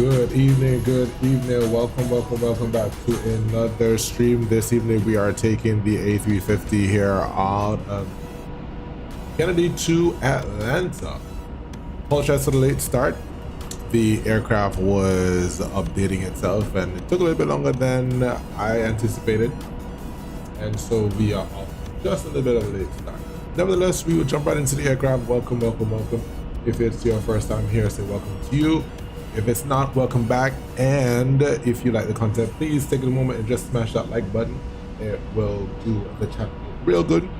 Good evening, welcome back to another stream. This evening we are taking the A350 here out of Kennedy to Atlanta. Apologize for the late start. The aircraft was updating itself and it took a little bit longer than I anticipated, and so we are off just a little bit of a late start. Nevertheless, we will jump right into the aircraft. Welcome. If it's your first time here, say welcome to you. If it's not, welcome back. And if you like the content, please take a moment and just smash that like button. It will do the channel real good. If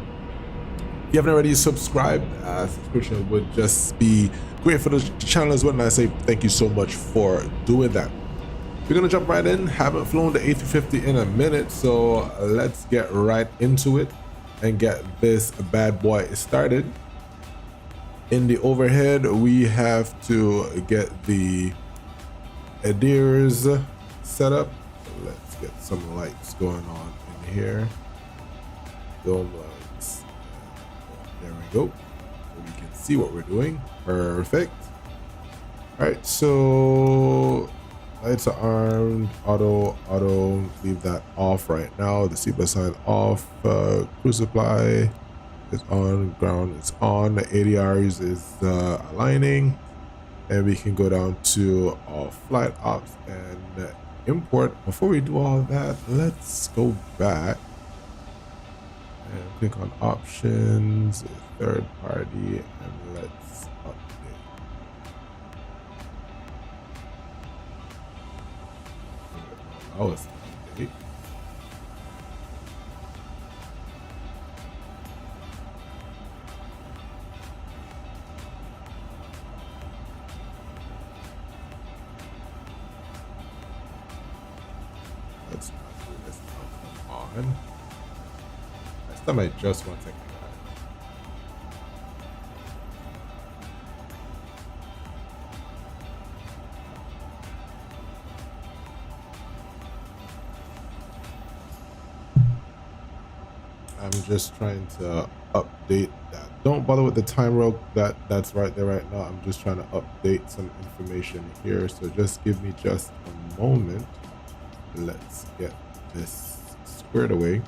you haven't already subscribed, subscription would just be great for the channel as well, and I say thank you so much for doing that. We're gonna jump right in. Haven't flown the A350 in a minute, so let's get right into it and get this bad boy started. In the overhead, we have to get the adheres set up. Let's get some lights going on in here. Dome lights. There we go. So we can see what we're doing. Perfect. All right, so lights are armed. Auto. Leave that off right now. The seatbelt sign off. Crew supply is on, ground is on, the ADRs is aligning, and we can go down to flight ops and import. Before we do all that, let's go back and click on options, third party, and let's update. Allow us to update. Last time I just want to take I'm just trying to update that. Don't bother with the time rope that's right there right now. I'm just trying to update some information here, so just give me just a moment. Let's get this squared away.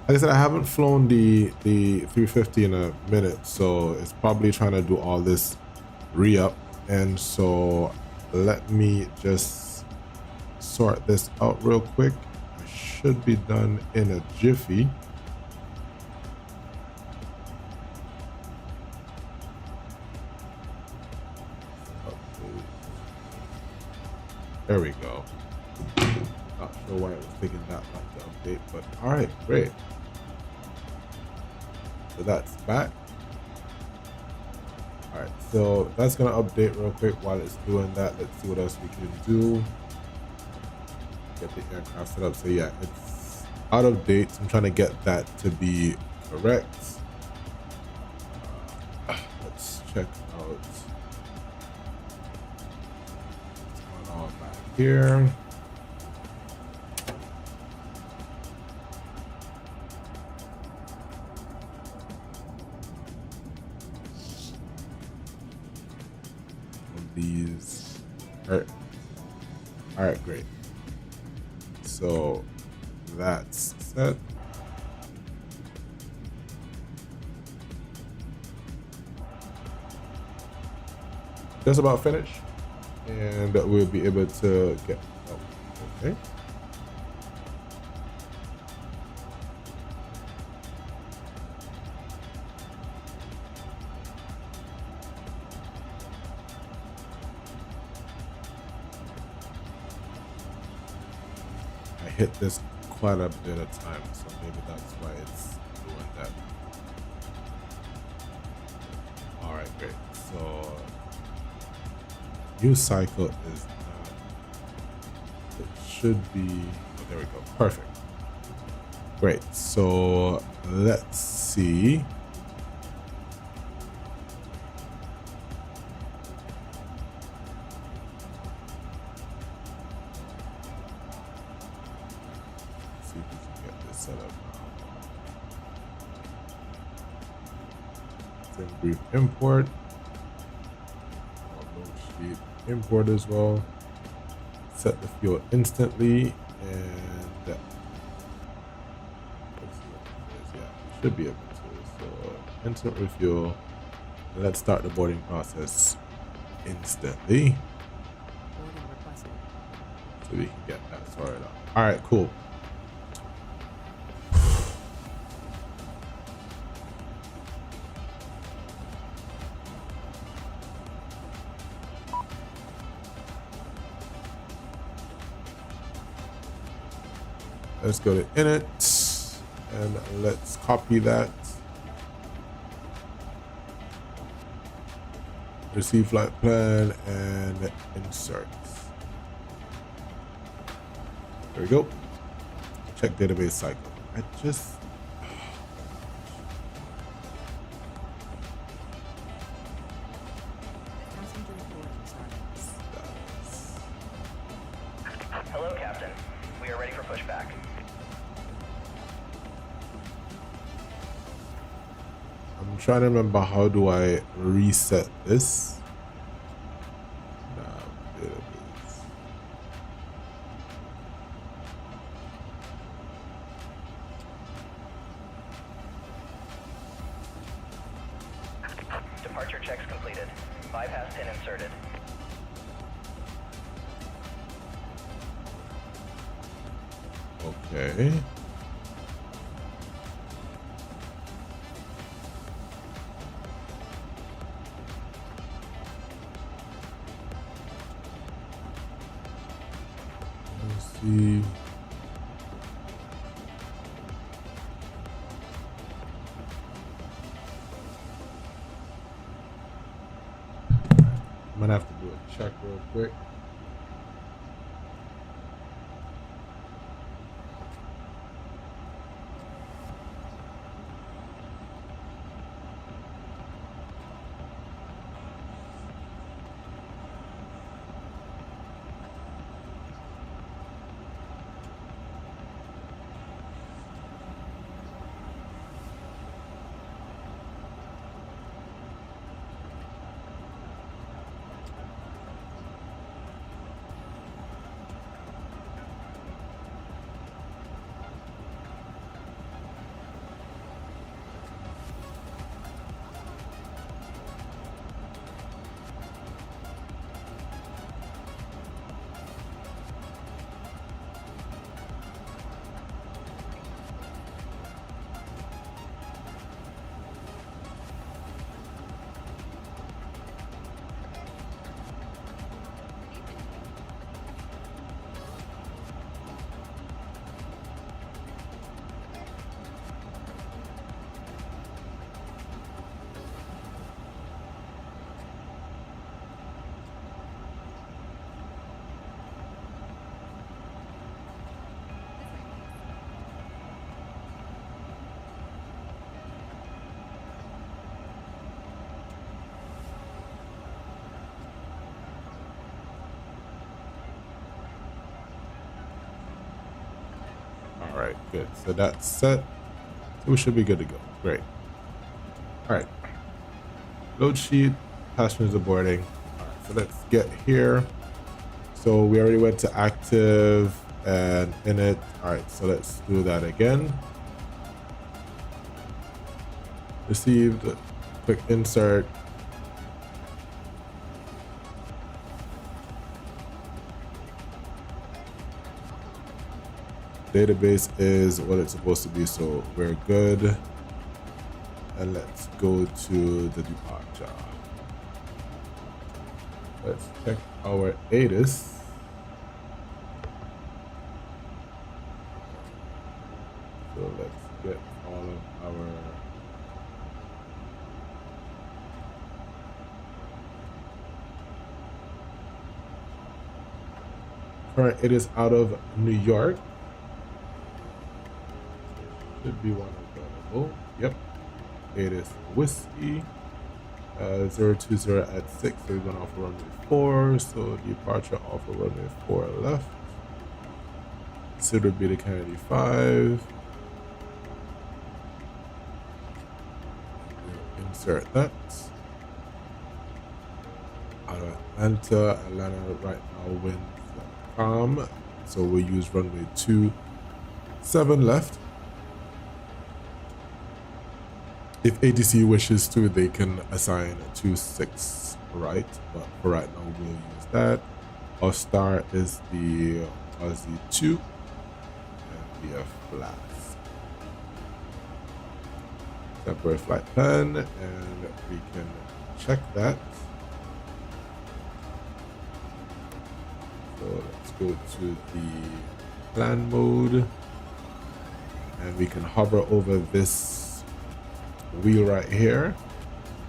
Like I said, I haven't flown the 350 in a minute, so it's probably trying to do all this re-up, and so let me just sort this out real quick. I should be done in a jiffy. There we go. Not sure why it was taking that long to update, but all right, great. So that's back. All right, so that's gonna update real quick. While it's doing that, let's see what else we can do. Get the aircraft set up. So yeah, it's out of date. So I'm trying to get that to be correct. Let's check out what's going on back here. These are all right, great. So that's set. Just about finished, and we'll be able to get okay. Hit this quite a bit of time, so maybe that's why it's doing that. All right, great. So new cycle is not, it should be, oh, there we go, perfect. Great, so let's see. Brief import, import as well. set the fuel instantly, and let's see what it is. Yeah, should be able to. So instant refuel. And let's start the boarding process instantly, so we can get that sorted out. All right, cool. Let's go to init and let's copy that. Receive flight plan and insert. There we go. Check database cycle. I just Hello, Captain. We are ready for pushback. I'm trying to remember, how do I reset this? Database. Departure checks completed. Bypass pin inserted. Okay. Let's see. I'm gonna have to do a check real quick. All right, good. So that's set. So we should be good to go. Great. All right. Load sheet, passengers are boarding. All right, so let's get here. So we already went to active and init. All right, so let's do that again. Received, quick insert. Database is what it's supposed to be, so we're good. And let's go to the departure. Let's check our ATIS. So let's get all of our current ATIS out of New York. Should be one available. Yep. ATIS whiskey. 020 at 6. So we're going off runway 4. So departure off of runway 4 left. Consider be the Kennedy 5. Insert that. Out of Atlanta. Atlanta right now winds So we'll use runway 27 left. If ATC wishes to, they can assign 26 right, but for right now we'll use that. Our star is the Aussie 2 and the flaps. Temporary flight plan, and we can check that. So let's go to the plan mode, and we can hover over this wheel right here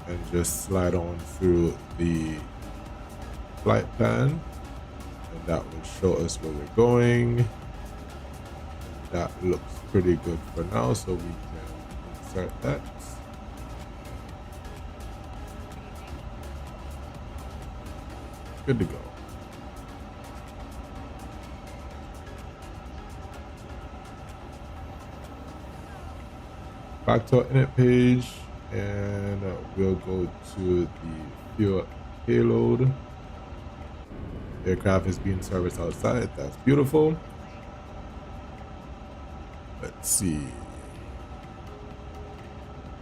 and just slide on through the flight plan, and that will show us where we're going. That looks pretty good for now, so we can insert that. Good to go. Back to our init page, and we'll go to the fuel payload. Aircraft is being serviced outside. That's beautiful. Let's see.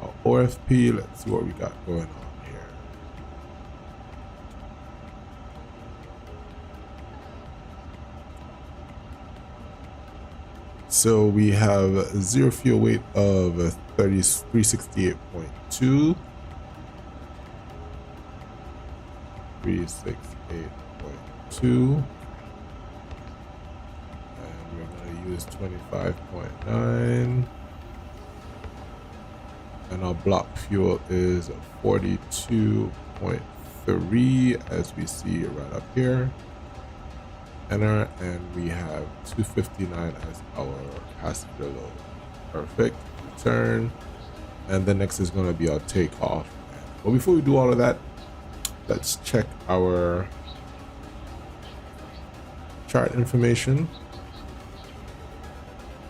Our OFP, let's see what we got going on here. So we have zero fuel weight of 368.2. 368.2. And we're going to use 25.9. And our block fuel is 42.3, as we see right up here. Enter, and we have 259 as our passenger load. Perfect. Return, and the next is going to be our takeoff. But before we do all of that, let's check our chart information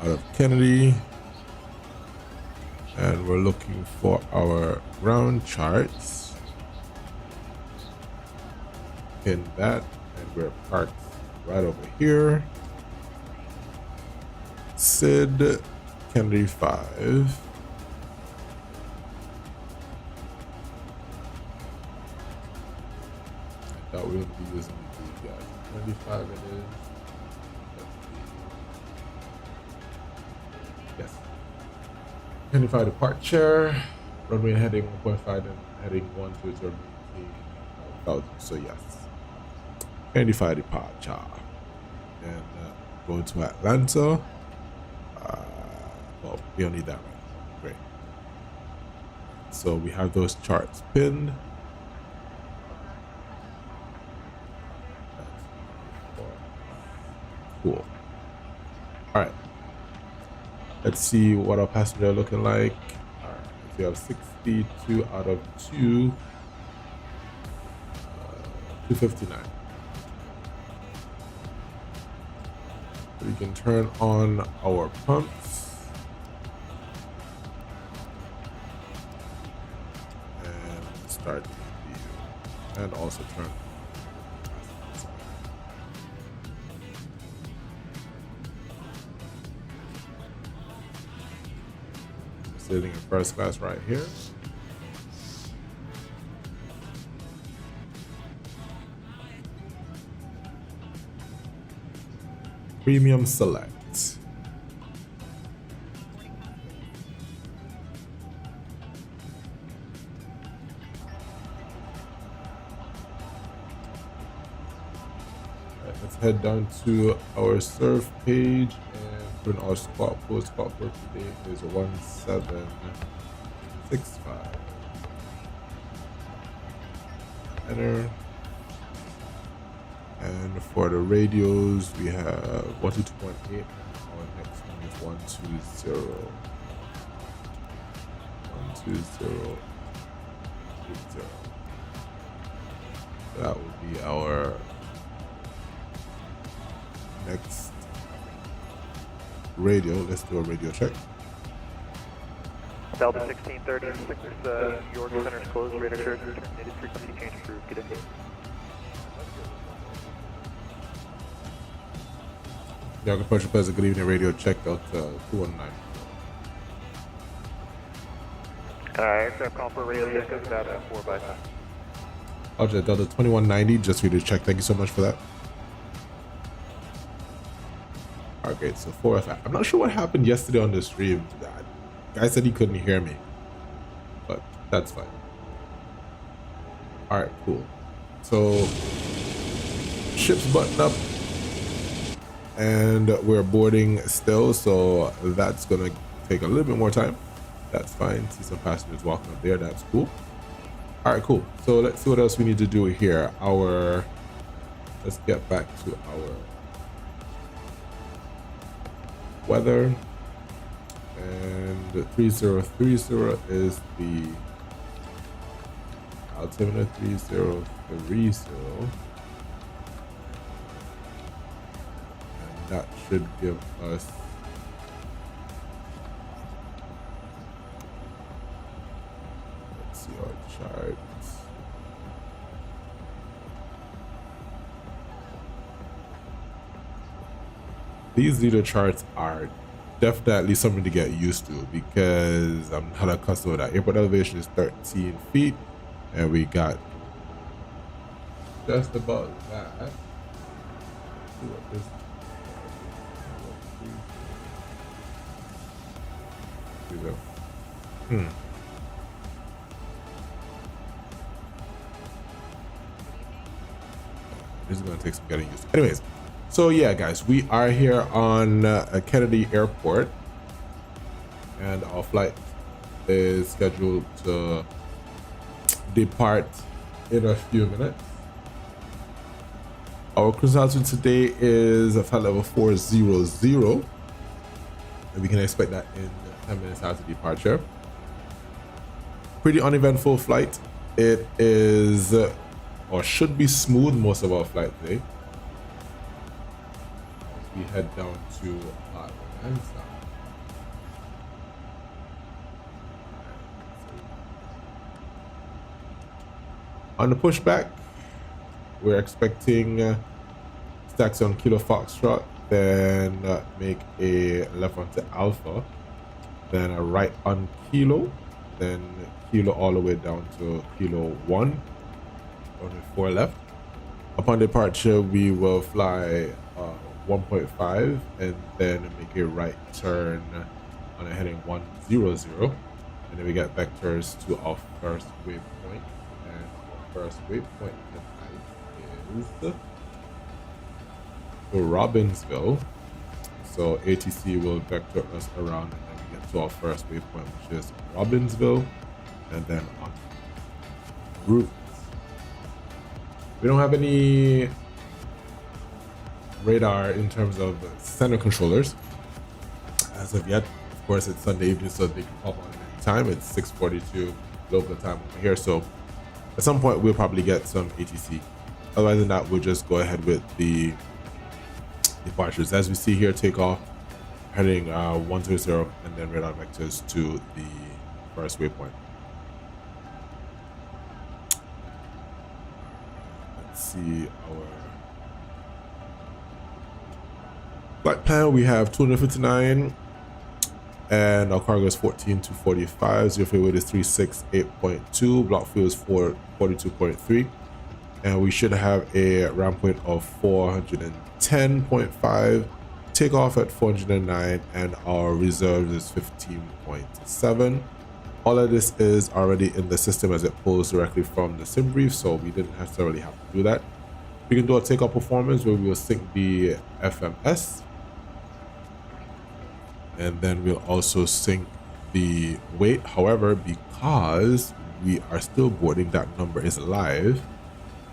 out of Kennedy, and we're looking for our ground charts in that, and we're parked right over here. Sid, Kennedy 5. I thought we would be using these guys. Kennedy 5 it is. Yes. Kennedy 5 departure. Runway heading 1.5 and heading 1 to 0,000. So yes. Kennedy 5 departure. And going to Atlanta. Well, we don't need that right now. Great. So we have those charts pinned. Cool. All right. Let's see what our passenger are looking like. All right. So we have 62 out of 259. We can turn on our pumps and start the view, and also turn on. Sitting in first class right here. Premium select. Right, let's head down to our serve page and put in our squat code. Squat code today is 1765. Enter. And for the radios, we have 122.8. Our next one is 120. 120.80. That will be our next radio. Let's do a radio check. Delta 1636, York Center is closed. Radar current terminated. Frequency change approved. Good day. Y'all can approach a good evening radio, check out 219. Aircraft call for radio check is at 4x. Roger, Delta2190, just for you to check. Thank you so much for that. Alright, great. So 4F. I'm not sure what happened yesterday on the stream. Guy said he couldn't hear me, but that's fine. Alright, cool. So ship's buttoned up and we're boarding still, so that's gonna take a little bit more time. That's fine. See some passengers walking up there. That's cool. All right, cool. So let's see what else we need to do here. Let's get back to our weather. And 3030 is the altimeter 3030. And that should give us charts. These leader charts are definitely something to get used to because I'm not accustomed to that. Airport elevation is 13 feet and we got just about that. Let's see what this This is going to take some getting used to. Anyways, so yeah, guys, we are here on Kennedy Airport, and our flight is scheduled to depart in a few minutes. Our cruise altitude today is flight level 400, and we can expect that in 10 minutes after departure. Pretty uneventful flight. It is or should be smooth most of our flight today. As we head down to Atlanta. On the pushback, we're expecting stacks on Kilo Foxtrot, then make a left onto Alpha, then a right on Kilo, then Kilo all the way down to Kilo 1. Only 4 left. Upon departure, we will fly 1.5 and then make a right turn on a heading 100, and then we get vectors to our first waypoint. And our first waypoint tonight is Robbinsville. So ATC will vector us around and then we get to our first waypoint, which is Robbinsville, and then on route. We don't have any radar in terms of center controllers as of yet. Of course, it's Sunday evening, so they can pop on at any time. It's 6:42 local time over here, so at some point we'll probably get some ATC. Otherwise than that, we'll just go ahead with the departures. As we see here, takeoff heading 100 and then radar vectors to the first waypoint. See our flight plan. We have 259 and our cargo is 14 to 45. Zero fuel weight is 368.2. Block fuel is 442.3, and we should have a RAM point of 410.5. Takeoff at 409, and our reserves is 15.7. All of this is already in the system as it pulls directly from the sim brief, so we didn't necessarily have to do that. We can do a takeoff performance where we will sync the FMS, and then we'll also sync the weight. However, because we are still boarding, that number is live,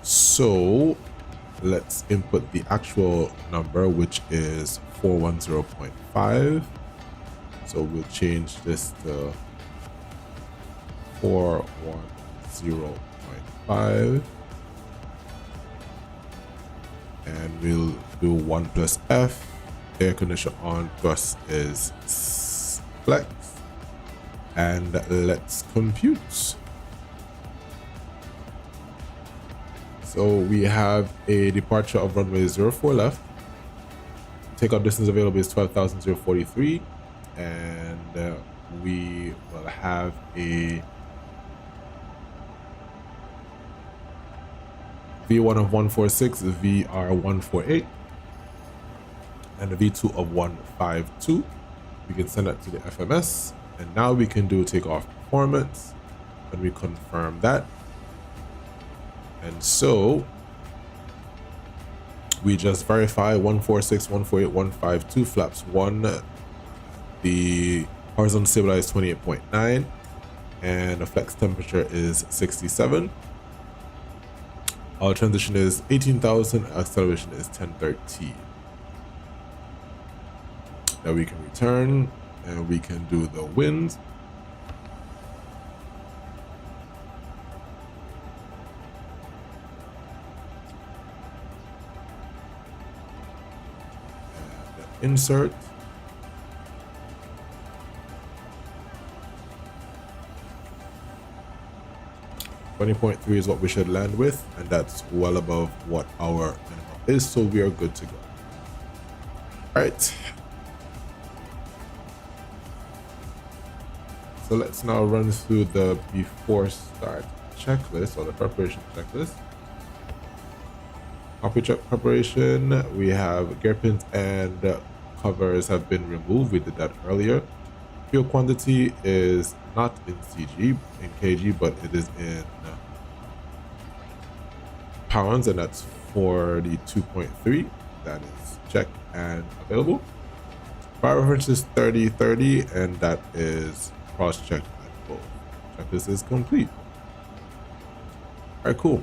so let's input the actual number, which is 410.5. So we'll change this to 410.5, and we'll do 1 plus F. Air condition on, thrust is flex, and let's compute. So we have a departure of runway 04 left, takeoff distance available is 12,043, and we will have a V1 of 146, VR 148, and a V2 of 152. We can send that to the FMS, and now we can do takeoff performance, and we confirm that. And so we just verify 146, 148, 152, flaps 1, the horizontal stabilizer is 28.9, and the flex temperature is 67. Our transition is 18,000, acceleration is 1013. Now we can return, and we can do the wind. And insert. $20.3 is what we should land with, and that's well above what our minimum is, so we are good to go. All right. So let's now run through the before start checklist, or the preparation checklist. Copy check preparation. We have gear pins and covers have been removed. We did that earlier. Fuel quantity is not in CG, in kg, but it is in pounds, and that's 42.3. That is checked and available. Fire reference is 3030, and that is cross-checked at both. Checklist is complete. All right, cool.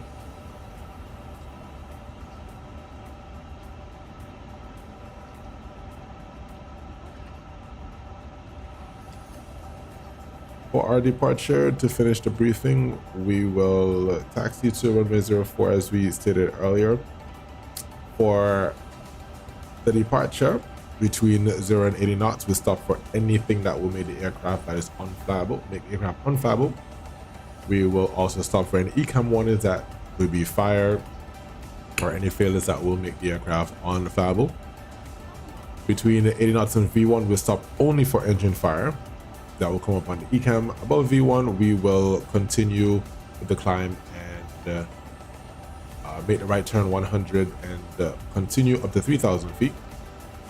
For our departure, to finish the briefing, we will taxi to runway 04 as we stated earlier. For the departure, between 0 and 80 knots, we stop for anything that will make the aircraft that is unflyable, make the aircraft unflyable. We will also stop for any ECAM warnings that will be fire, or any failures that will make the aircraft unflyable. Between 80 knots and V1, we'll stop only for engine fire. That will come up on the ECAM. Above V1, we will continue with the climb and make the right turn 100 and continue up to 3,000 feet.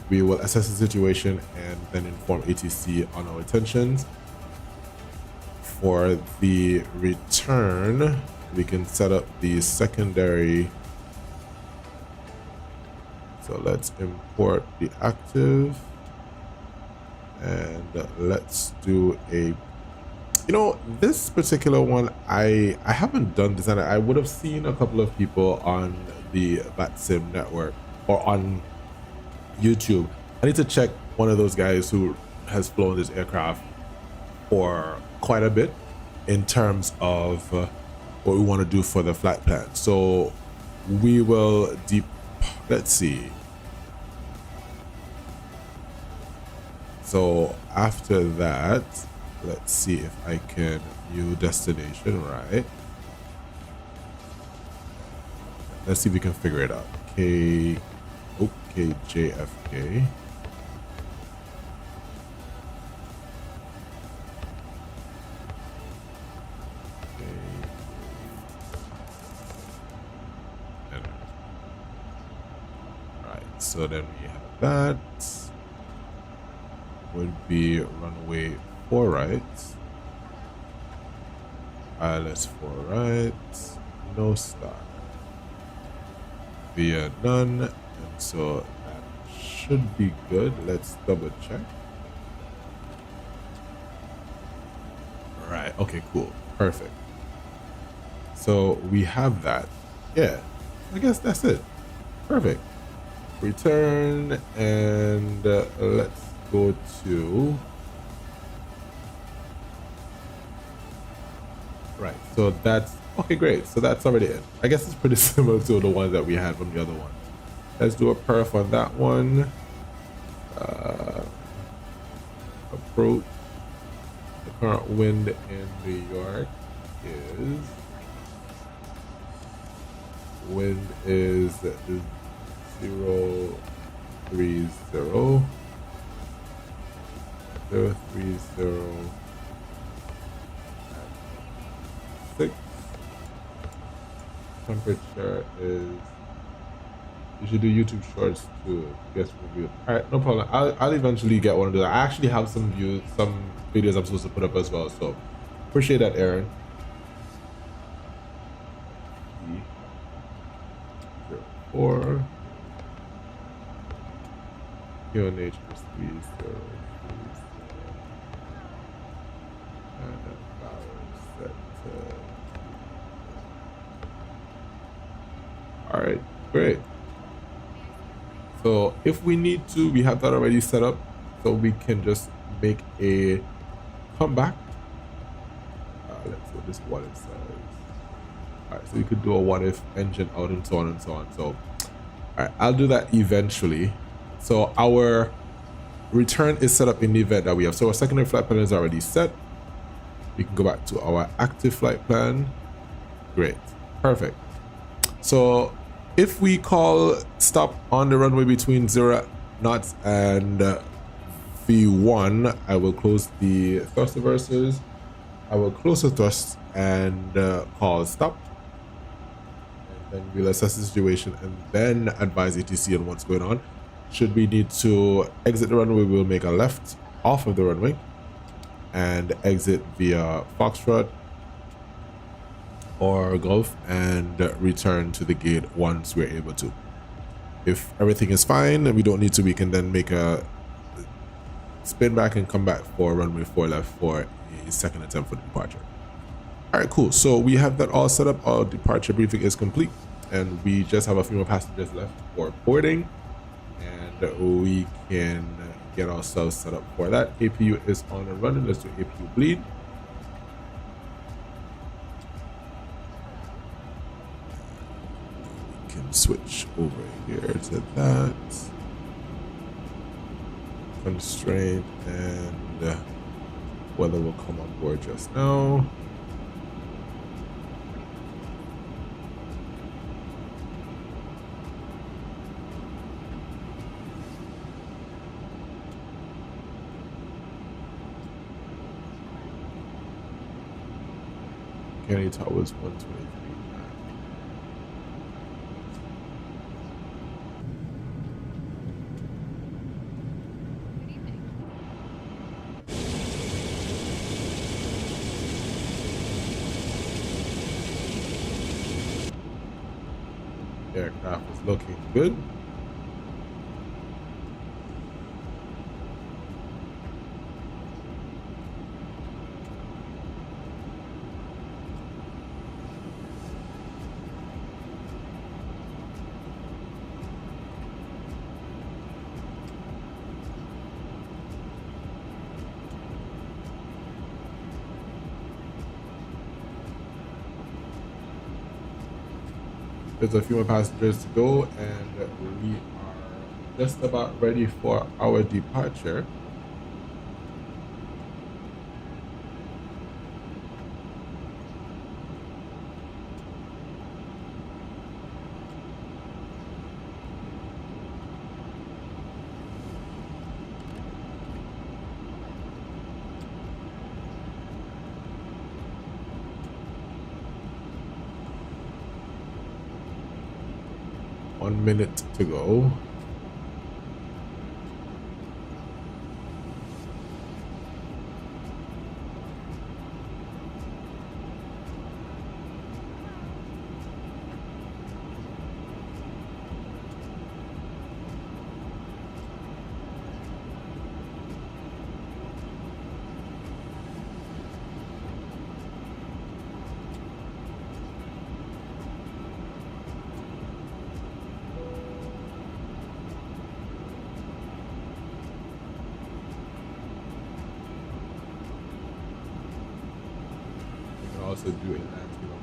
We will assess the situation and then inform ATC on our intentions. For the return, we can set up the secondary. So let's import the active. And let's do a, this particular one, I haven't done this, and I would have seen a couple of people on the VATSIM network or on YouTube. I need to check one of those guys who has flown this aircraft for quite a bit in terms of what we want to do for the flight plan. So we will let's see. So after that, let's see if I can view destination, right? Let's see if we can figure it out. Kjfk. Alright, so then we have that. Would be runway 4 right, Aylex 4 right, no start, via none, and so that should be good. Let's double check. Right, okay, cool, perfect. So we have that. Yeah, I guess that's it. Perfect. Return, and let's go to right. So that's okay, great. So that's already it. I guess it's pretty similar to the one that we had from the other one. Let's do a perf on that one. Approach. The current wind in New York is 0 6. Temperature is, you should do YouTube shorts to get review. All right, no problem. I'll eventually get one of those. I actually have some videos I'm supposed to put up as well, so appreciate that, Aaron. 04 QNH is 30 and then power set to, all right, great. So if we need to, we have that already set up, so we can just make a comeback. Let's see what this what it says. All right, so you could do a what if engine out and so on and so on. So all right, I'll do that eventually. So our return is set up in the event that we have. So our secondary flight plan is already set. We can go back to our active flight plan. Great, perfect. So if we call stop on the runway between 0 knots and V1, I will close the thrust reversers. I will close the thrust and call stop. And then we'll assess the situation and then advise ATC on what's going on. Should we need to exit the runway, we'll make a left off of the runway and exit via Foxtrot or Gulf and return to the gate once we're able to. If everything is fine and we don't need to, we can then make a spin back and come back for runway 4 left for a second attempt for the departure. All right, cool. So we have that all set up. Our departure briefing is complete and we just have a few more passengers left for boarding and we can get ourselves set up for that. APU is on and running. Let's do APU bleed. We can switch over here to that. Constraint and weather will come on board just now. Kennedy Towers 123. Aircraft is looking good. There's a few more passengers to go and we are just about ready for our departure. One minute to go. Also do a landscape on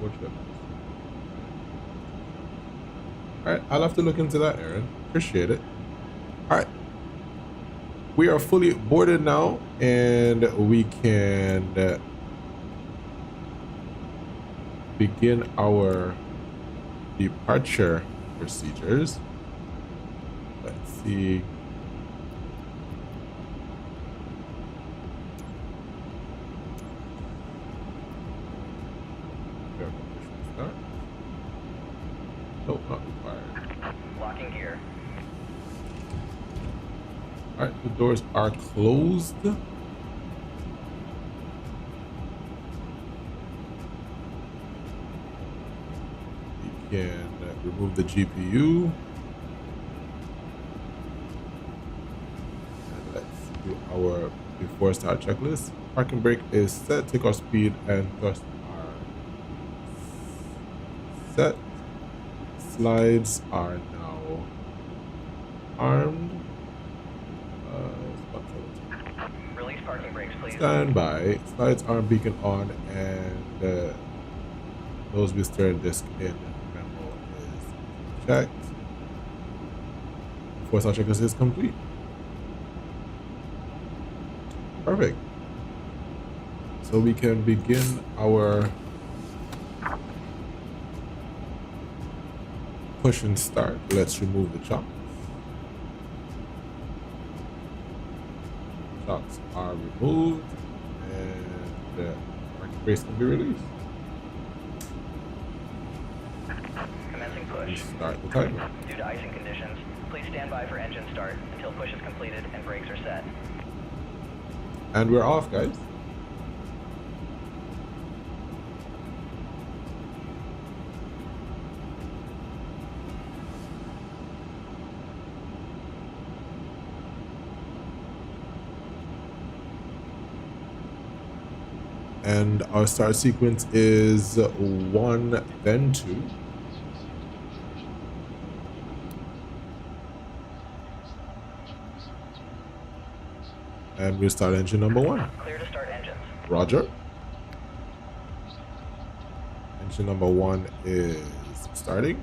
Portugal. All right, I'll have to look into that, Aaron. Appreciate it. All right, we are fully boarded now, and we can begin our departure procedures. let's see. Start. Nope, not required. Locking gear. All right, the doors are closed. We can remove the GPU. And let's do our before start checklist. Parking brake is set, takeoff speed and thrust are set. Slides are now armed. Release parking brakes, please. Stand by. Slides arm beacon on, and nose booster disc in memo is checked. Before start checklist is complete. Perfect. So we can begin our push and start. Let's remove the chocks. Chocks are removed, and parking brakes can be released. Commencing push. Start the timer. Due to icing conditions, please stand by for engine start until push is completed and brakes are set. And we're off, guys. And our start sequence is 1, then 2. And we'll start engine number 1. Clear to start engines. Roger. Engine number 1 is starting.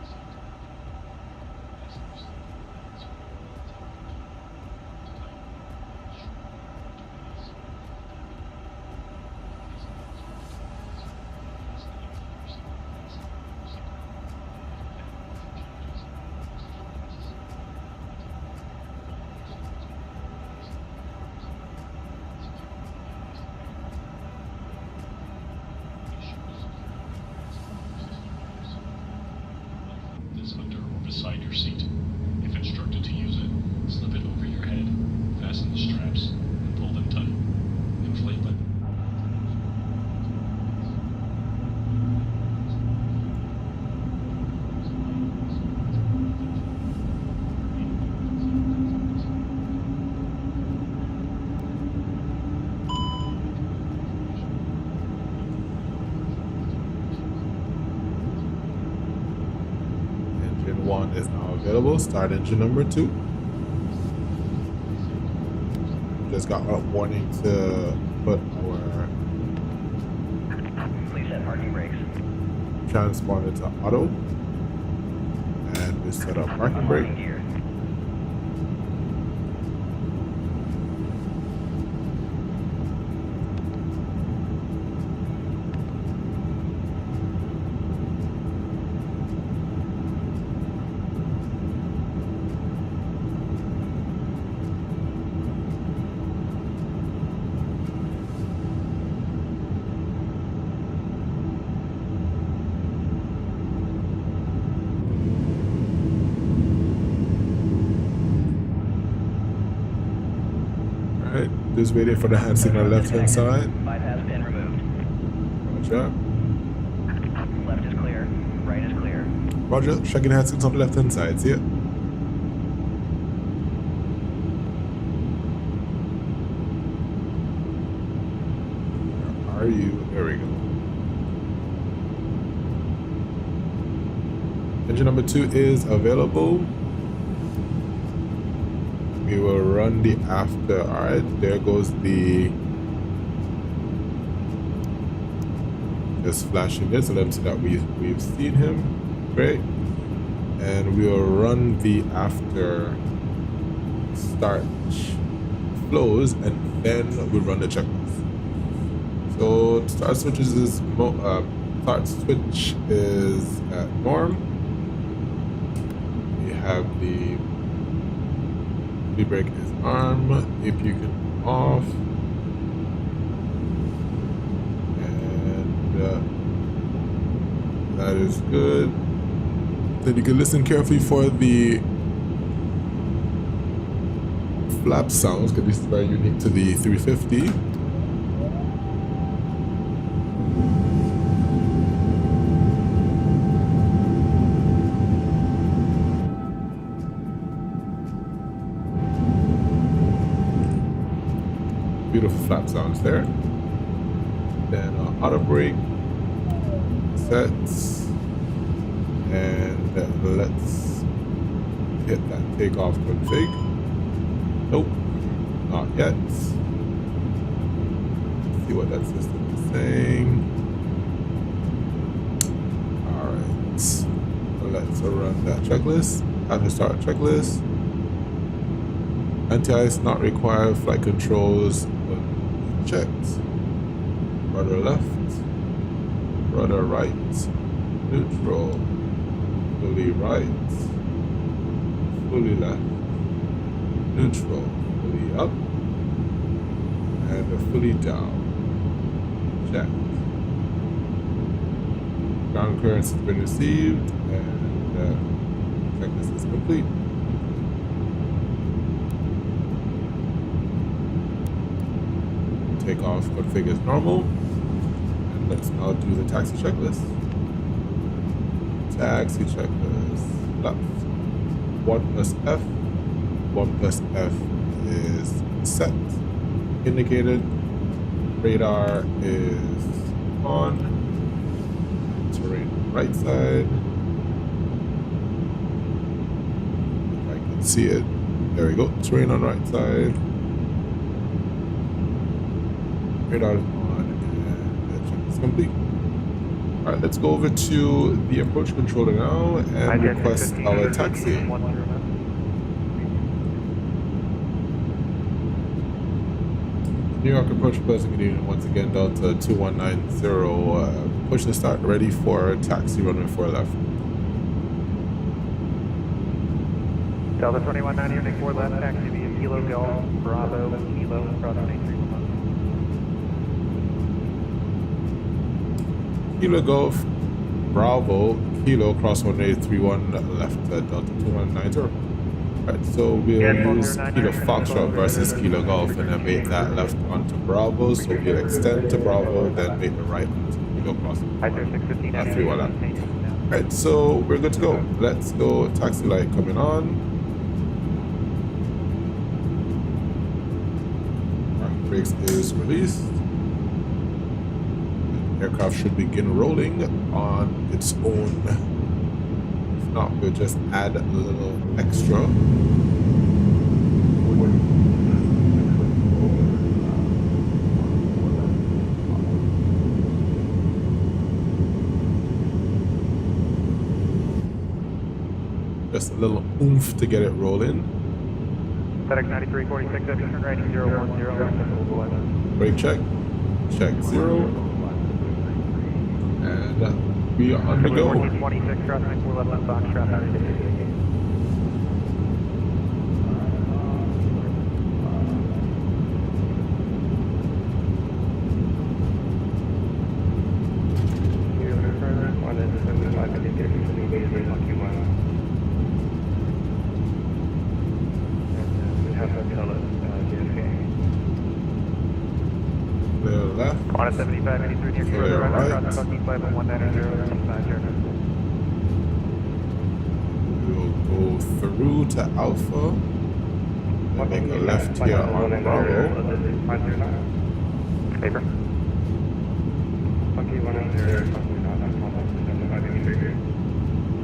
Beside your seat. If instructed to use it, slip it over your head, fasten the straps, and pull them tight. Inflate button. Engine 1 is now available. Start engine number 2. Just got a warning to put our Please set parking brakes. transponder to auto. And we set up parking brake. Unlocking gear. Alright, just waiting for the hand signal left hand side. Bypass pin removed. Roger. Left is clear. Right is clear. Roger, checking hand signals on the left hand side. See it? Where are you? There we go. Engine number 2 is available. We will run the after. All right, there goes the just flashing it, so let them see that we've seen him. Great. And we will run the after start flows, and then we'll run the checklist. So start switches is start switch is at norm. We have the brake is arm. AP can off. And that is good. Then you can listen carefully for the flap sounds, because this is very unique to the 350. Beautiful flap sounds there. Then auto brake sets, and let's hit that takeoff config. Nope, not yet. Let's see what that system is saying. All right, let's run that checklist. How to start a checklist. Anti-ice not required. Flight controls checked. Rudder left, rudder right, neutral, fully right, fully left, neutral, fully up, and fully down. Check. Ground clearance has been received, and checklist is complete. Takeoff config is normal. And let's now do the taxi checklist. Taxi checklist. Left. 1 plus F. 1 plus F is set. Indicated. Radar is on. Terrain right side. If I can see it. There we go. Terrain on right side. Radar is on, and the check is complete. All right, let's go over to the approach controller now and request our taxi. New York approach Pleasant Union once again, Delta 2190. Push to start, ready for taxi, runway 4 left. Delta 2190, 4 left, taxi via Kilo Golf, Bravo, Kilo, crossing 8311. Kilo Golf, Bravo, Kilo, cross 1831 left, Delta 2190. Alright, so we'll use Kilo Foxtrot versus Kilo Golf and then make that left onto Bravo. So we'll extend to Bravo, then make the right onto Kilo crossing 311. Alright, so we're good to go. Let's go. Taxi light coming on. Alright, brakes is released. Aircraft should begin rolling on its own. If not, we'll just add a little extra. Just a little oomph to get it rolling. FedEx 9346, turn right 010. Brake check. Check 0. And we are on the go. 26, crossing 4 left, Foxtrot. Clear left. On a 7583 near Clear further right. crossing Bucking flight 190. We'll go through to Alpha. And make a left here on Bravo. Paper.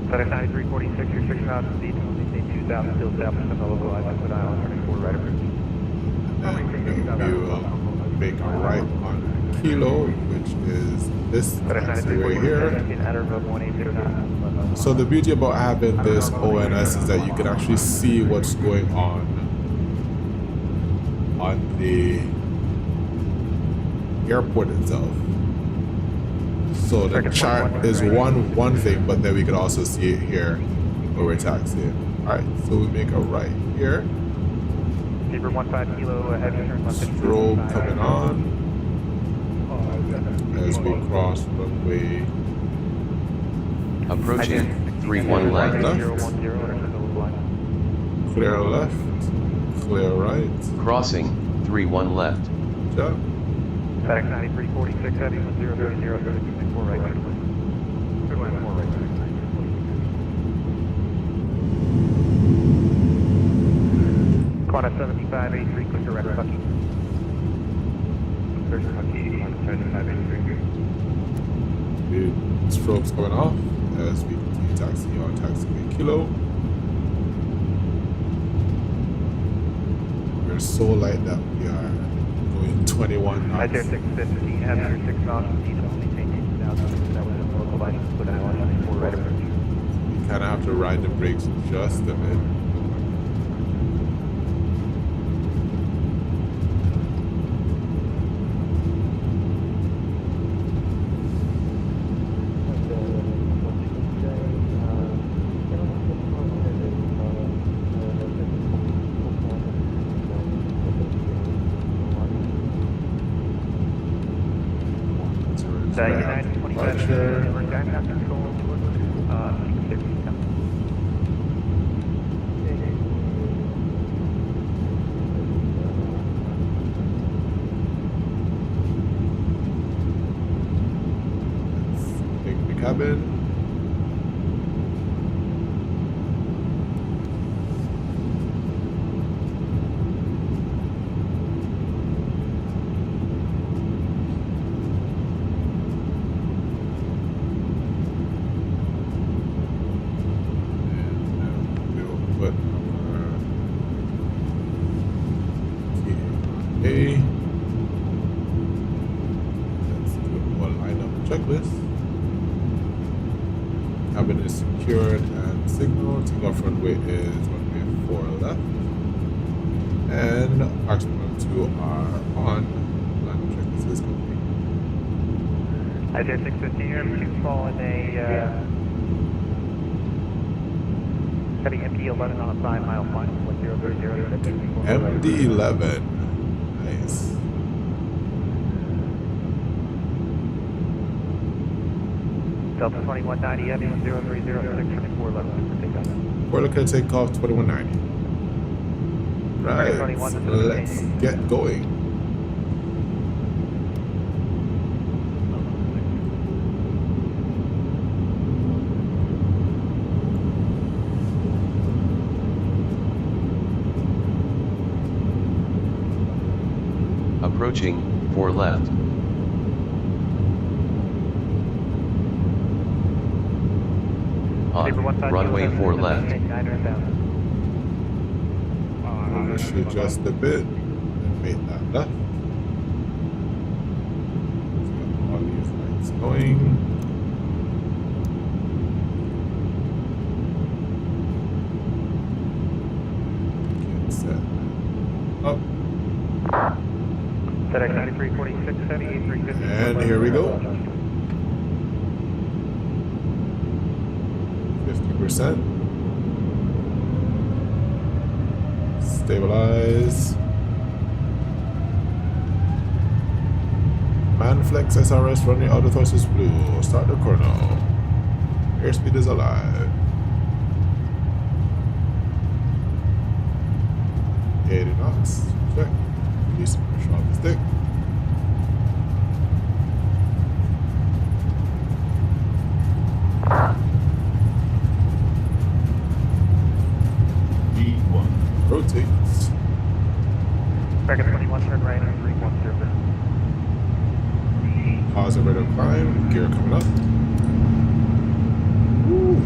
FedEx 9346, you're 6 miles to speed, only say 2,000 still south of the localized Liquid Island, turning 4 right approach. And we will make a right on Kilo, which is this taxiway here. So the beauty about having this ONS is that you can actually see what's going on the airport itself. So the chart is one thing, but then we can also see it here where we're taxiing. All right, so we make a right here. Zebra 15 kilo, heavy turn left. Strobe coming on as we cross runway. Approaching 31 left. Clear left, clear right. Crossing 31 left. Good job. FedEx 9346 heavy 1030 4 right. Good line 4 right. Quanta 75 A3 quick direct Kentucky. There's Kentucky, Quanta 75 A3. Dude, strobes going off as we continue taxi on taxiway kilo. We're so light that we are going 21 knots. Right there 650, heavy 6 knots, speed only taking 2,000. That was a local license, put out on 4 right approach. We kind of have to ride the brakes just a bit. United 25, we're guiding out control, 650. Take the cabin. Checklist. Cabin is secured and signal. Takeoff runway is runway 4 left. And approximately 2 are on. Landing checklist is complete. I did 650 here, 2 fall in a heavy MD11 on a 5-mile final, 1030. MD11. Nice. Delta 2190, heavy 1030, 624 left for takeoff. We're looking to take off 2190. Right, let's get going. Approaching 4 left. On runway 4 left. Shoot just a bit and make that left. Let's get all these lights going. Get set up. FedEx 9346 heavy, A350. And here we go. 50%. Stabilize. Manflex SRS running auto thrusters blue. Start the chrono. Airspeed is alive. 80 knots. Check. Release the pressure off the stick. D1 rotates. Bracket 21, turn right on 310. Pause and rate of climb. Gear coming up. Woo.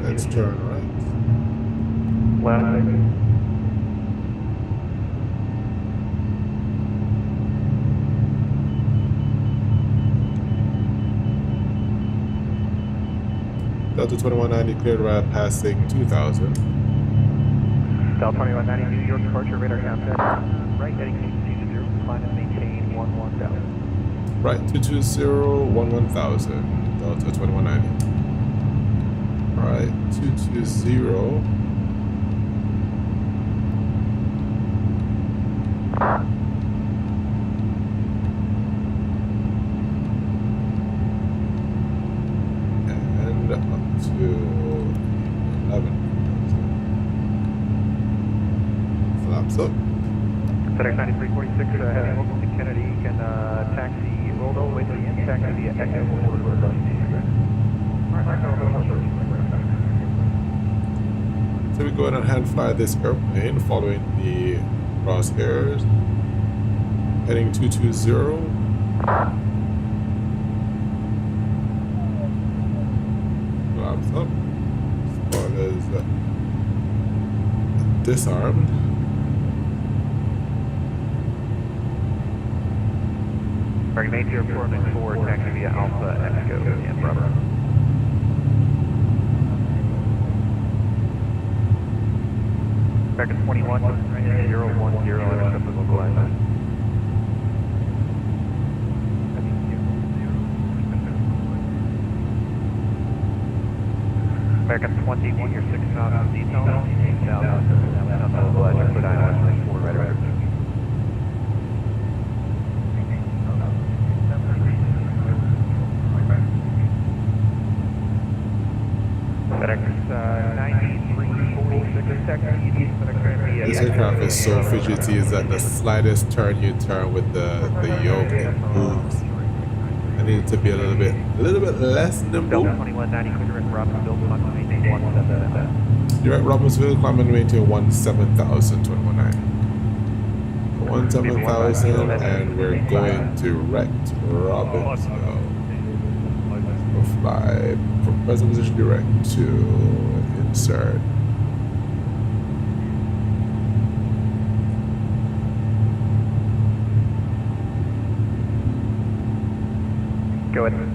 Let's turn right. Left. Delta 2190 cleared right passing 2000. Delta 2190, New York departure radar count set. Right heading to 0, climb and maintain 11,000. Right, 220-11,000, Delta 2190. Right, 220. And up to 11. Flaps up. FedEx 9346, heading local to Kennedy, can taxi roll all the way to the end, taxi via Echo. So we go ahead and hand fly this airplane following the crosshairs. Heading 220. Flaps up. Spoilers disarmed. Remain 0494, taxi via Alpha Echo and Bravo. Back at 21, 010, accepted localizer. Back at 21, your 6 knots detail, 8,000, localizer, put Aylex 4, right. This aircraft is so fidgety that the slightest turn you turn with the yoke, it moves. I need it to be a little bit less nimble. Direct Robbinsville, climb and maintain 17,000, 2190. 17,000, and we're going direct Robbinsville. We'll fly from present position direct to insert. Go ahead.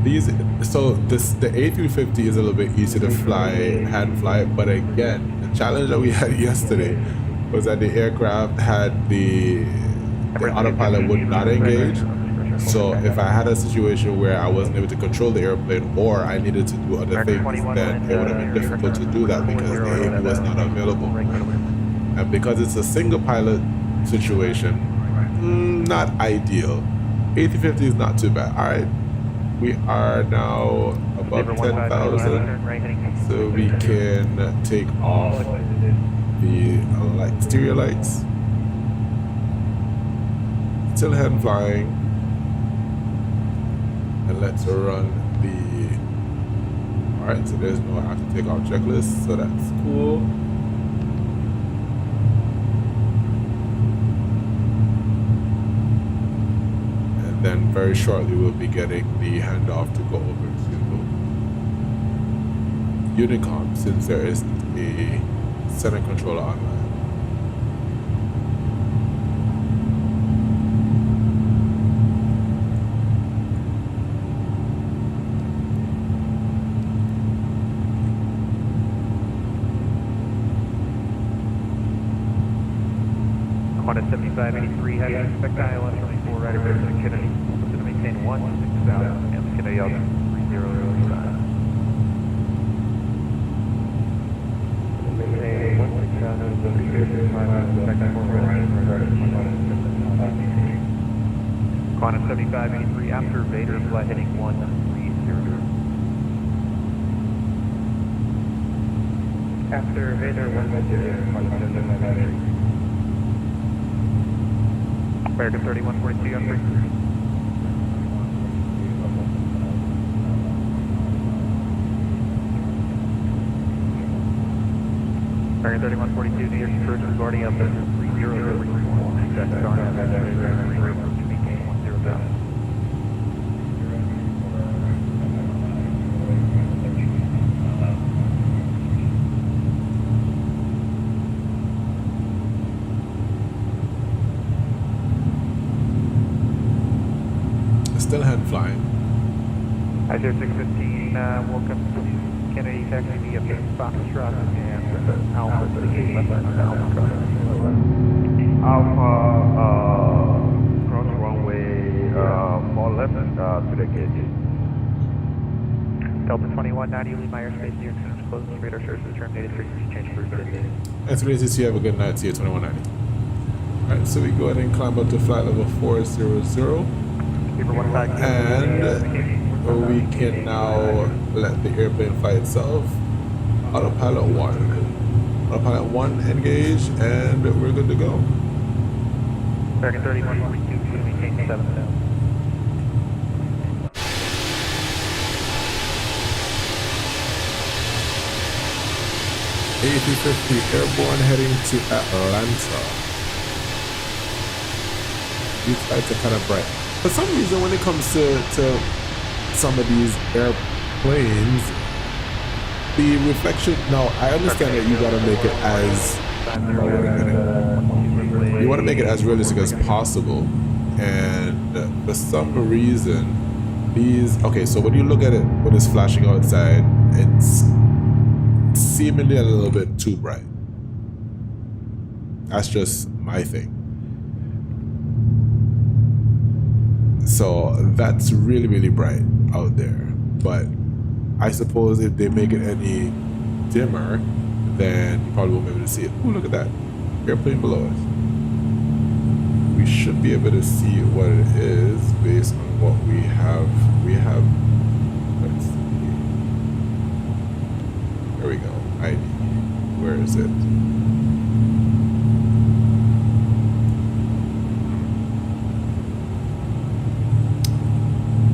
The A350 is a little bit easy to fly, hand fly, but again, the challenge that we had yesterday was that the aircraft had the autopilot would not engage. So if I had a situation where I wasn't able to control the airplane or I needed to do other things, then it would have been difficult to do that because the AV was not available. And because it's a single pilot situation, not ideal. A350 is not too bad. All right, we are now above 10,000, so we can take off the exterior lights. Still hand flying, and let's run the. All right, so there's no have to take off checklist, so that's cool. And then very shortly we'll be getting the handoff to go over to Unicom, since there is a center controller online. Qantas 7583, how do you expect ILS 24 right over to Kennedy? Going to maintain 16,000 and Kennedy out 3005. Maintain 16,000, Qantas 7583 after Vader, flight heading 1300. After Vader, 110, American 3142 on 3. American 3142, New York Trojan boarding up at 3034. Check star nav at 10,000. Still hand flying. Azure 615, welcome to Kennedy, taxi me up to Foxtrot and Alpha to the gate left side of Alpha truck. Alpha, cross runway, fall left to the gate. Delta 2190, leave my airspace near clearance closed. Radar services terminated, frequency change for today. And today, you have a good night. See you 2190. Alright, so we go ahead and climb up to flight level 400. And we can now let the airplane fly itself. Autopilot 1. Autopilot 1 engage, and we're good to go. American 3142, going to maintain 7,000. A350 airborne heading to Atlanta. These lights are kind of bright. For some reason, when it comes to some of these airplanes, the reflection. Now, I understand that you gotta make it as you want to make it as realistic as possible, and for some reason, these. Okay, so when you look at it when it's flashing outside, it's seemingly a little bit too bright. That's just my thing. So that's really, really bright out there. But I suppose if they make it any dimmer, then you probably won't be able to see it. Ooh, look at that. Airplane below us. We should be able to see what it is based on what we have. Let's see. There we go. ID. Where is it?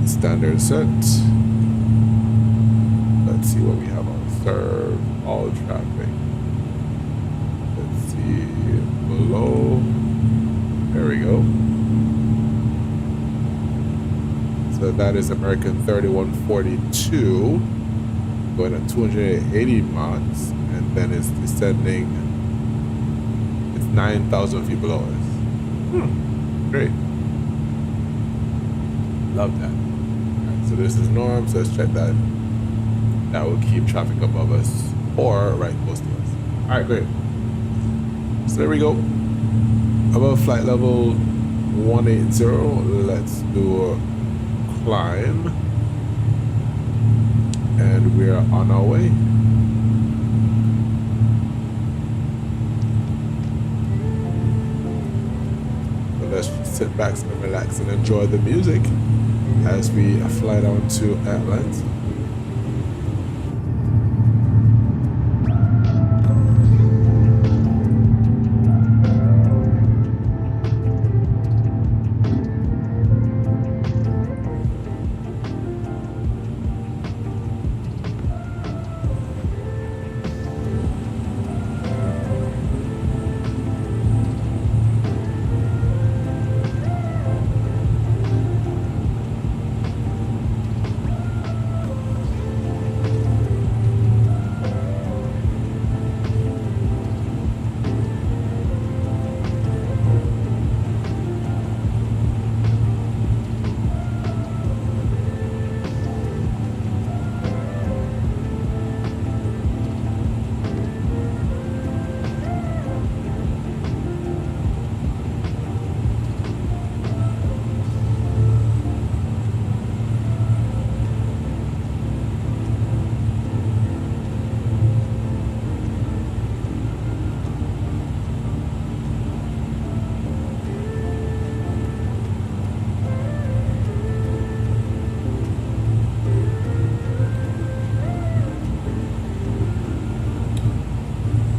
Standard set. Let's see what we have on serve. All traffic. Let's see. Below. There we go. So that is American 3142. Going at 280 knots, and then it's descending. It's 9,000 feet below us. Great. Love that. Right, so this is norm, so let's check that. That will keep traffic above us or right close to us. All right, great. So there we go. Above flight level 180, let's do a climb. And we're on our way. So let's just sit back and relax and enjoy the music as we fly down to Atlanta.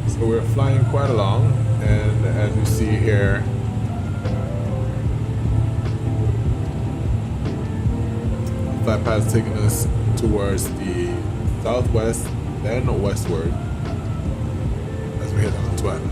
So we're flying quite along, and as you see here, the flight path is taking us towards the southwest, then westward, as we head down to Atlanta.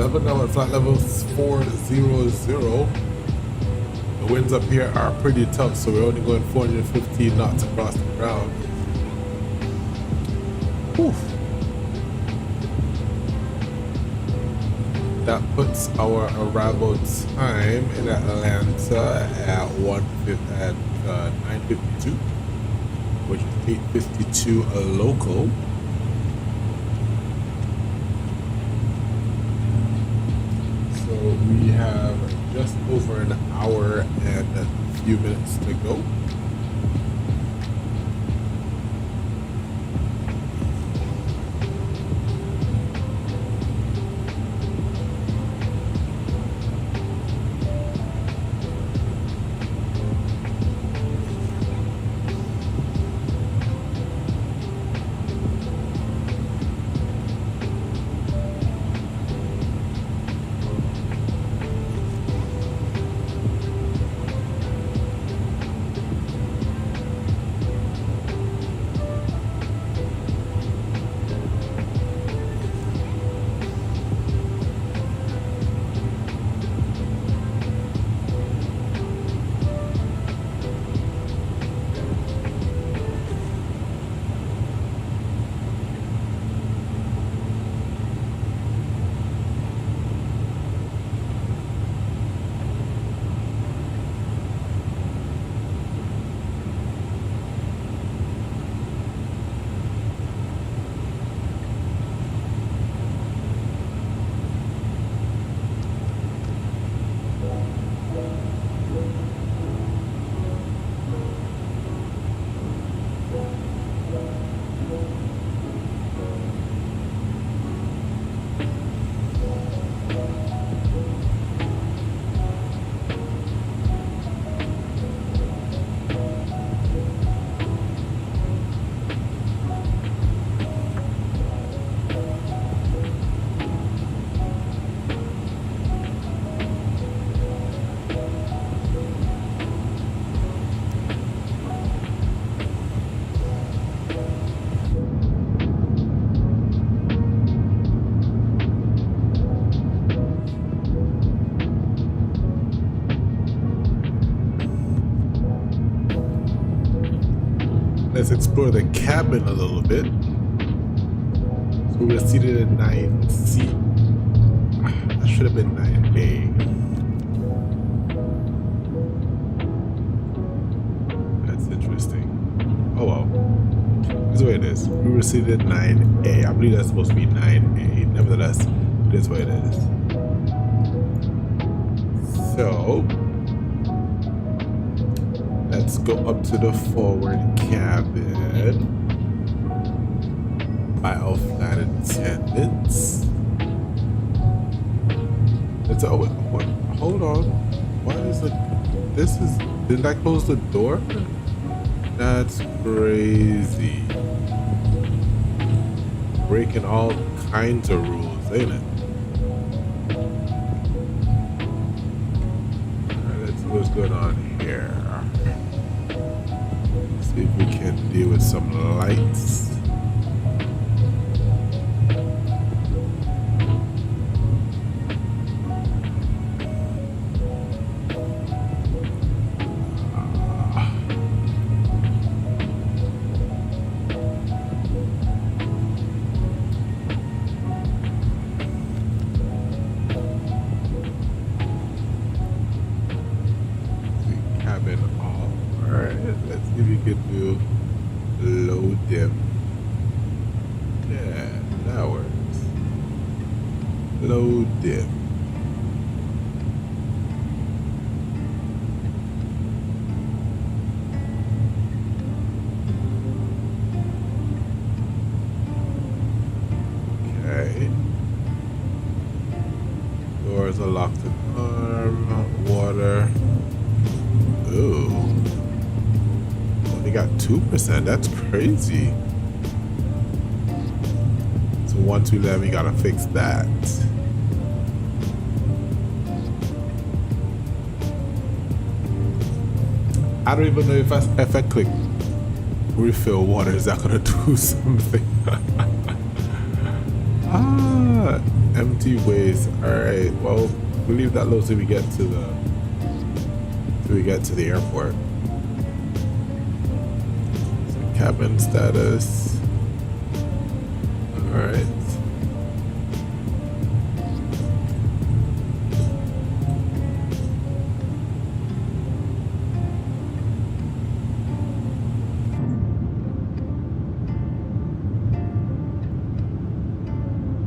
level now at flight level 400. The winds up here are pretty tough, so we're only going 415 knots across the ground. Whew. That puts our arrival time in Atlanta at 9:52, which is 8:52 local. So we have just over an hour and a few minutes to go. Let's explore the cabin a little bit. So we're seated in 9C. That should have been 9A. That's interesting. Oh well. This is what it is. We were seated in 9A. I believe that's supposed to be 9A. Nevertheless, it is what it is. So let's go up to the forward cabin by our flight attendants. It's oh, what? Hold on. Why is it? This is. Didn't I close the door? That's crazy. Breaking all kinds of rules, ain't it? Alright, let's see what's going on here. See if we can deal with some lights. Cabin off. Alright, let's see if we can do low dim. Yeah, that works. Low dim. Okay. Doors are locked in arm. Water. Ooh. Only got 2%. That's crazy. So 1 to 11, you gotta fix that. I don't even know if I click refill water, is that gonna do something? empty waist. All right, well, we'll leave that low till we get to the airport. So cabin status. All right.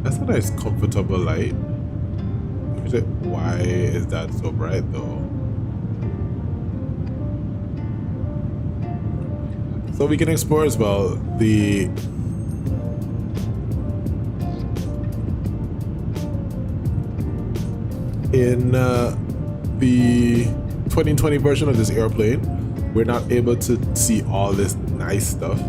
That's a nice comfortable light. Why is that so bright though? So we can explore as well the in the 2020 version of this airplane, we're not able to see all this nice stuff.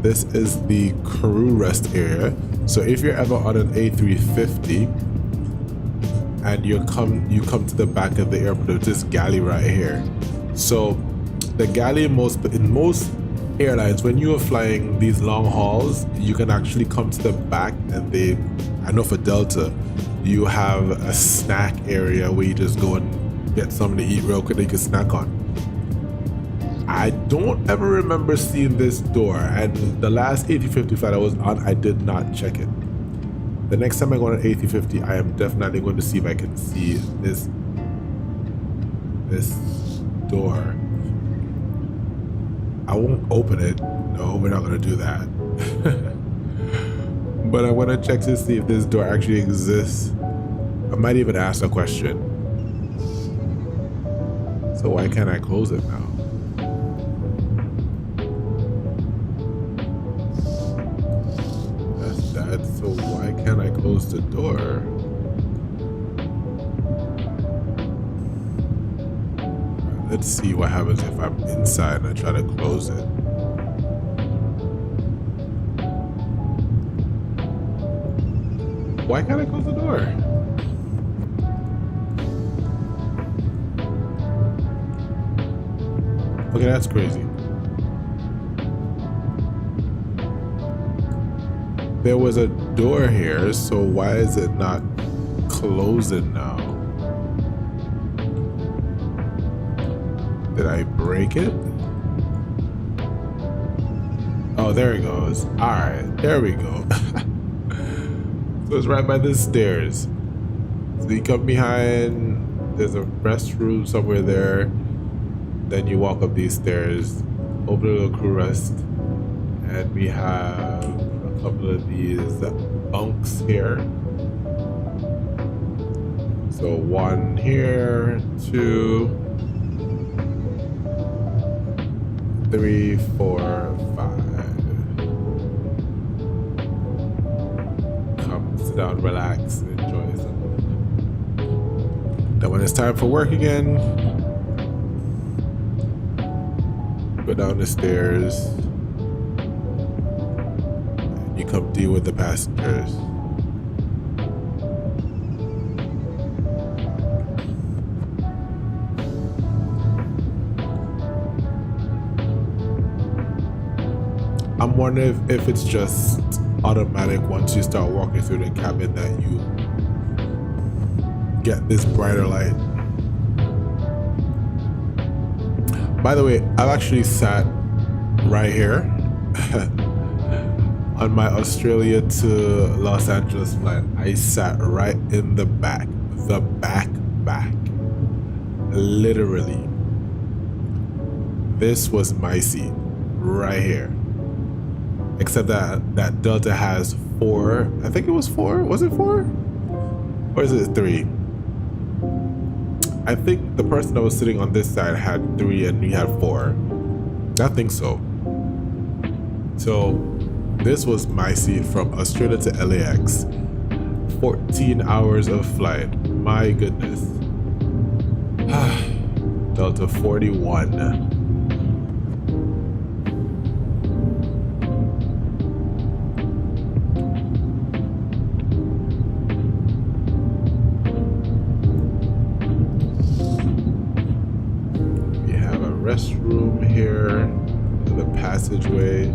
This is the crew rest area. So if you're ever on an A350 and you come to the back of the airport, there's this galley right here. So the galley in most airlines, when you are flying these long hauls, you can actually come to the back, and I know for Delta, you have a snack area where you just go and get something to eat real quick that you can snack on. I don't ever remember seeing this door, and the last A350 flight I was on, I did not check it. The next time I go on an A350, I am definitely going to see if I can see this door. I won't open it. No, we're not going to do that. But I want to check to see if this door actually exists. I might even ask a question. So why can't I close it now? That's that. So why can't I close the door? Let's see what happens if I'm inside and I try to close it. Why can't I close the door? Okay, that's crazy. There was a door here, so why is it not closing now? Did I break it? Oh, there it goes. All right, there we go. So it's right by the stairs. So you come behind, there's a restroom somewhere there. Then you walk up these stairs, open a little crew rest, and we have a couple of these bunks here. So 1 here, 2, 3, 4, 5. Come sit down, relax, enjoy something. Then when it's time for work again, go down the stairs. And you come deal with the passengers. I'm wondering if it's just automatic once you start walking through the cabin that you get this brighter light. By the way, I've actually sat right here on my Australia to Los Angeles flight. I sat right in the back, literally. This was my seat right here. Except that Delta has 4, I think it was 4, was it 4? Or is it 3? I think the person that was sitting on this side had 3 and we had 4. I think so. So this was my seat from Australia to LAX. 14 hours of flight. My goodness. Delta 41. Restroom here, the passageway.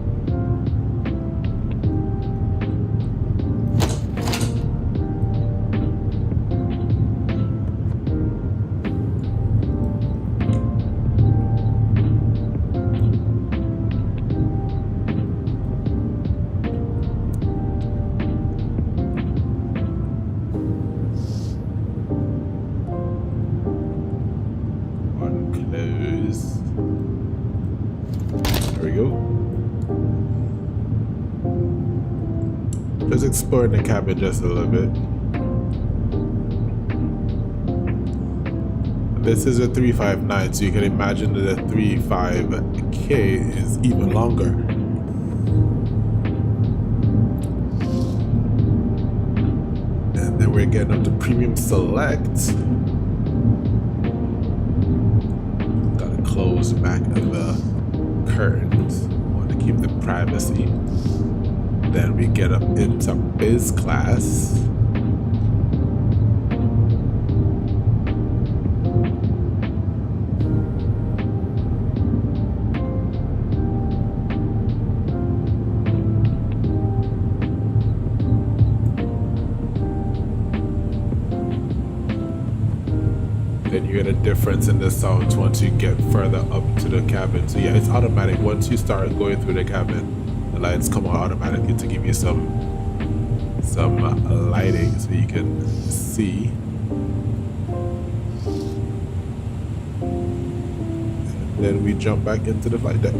There we go. Just exploring the cabin just a little bit. This is a 359, so you can imagine that the 35K is even longer. And then we're getting up to Premium Select. Gotta close back of the curtains. Want to keep the privacy. Then we get up into Biz Class. Then you get a difference in the sounds once you get further up to the cabin. So yeah, it's automatic. Once you start going through the cabin, the lights come on automatically to give you some lighting so you can see. And then we jump back into the flight deck.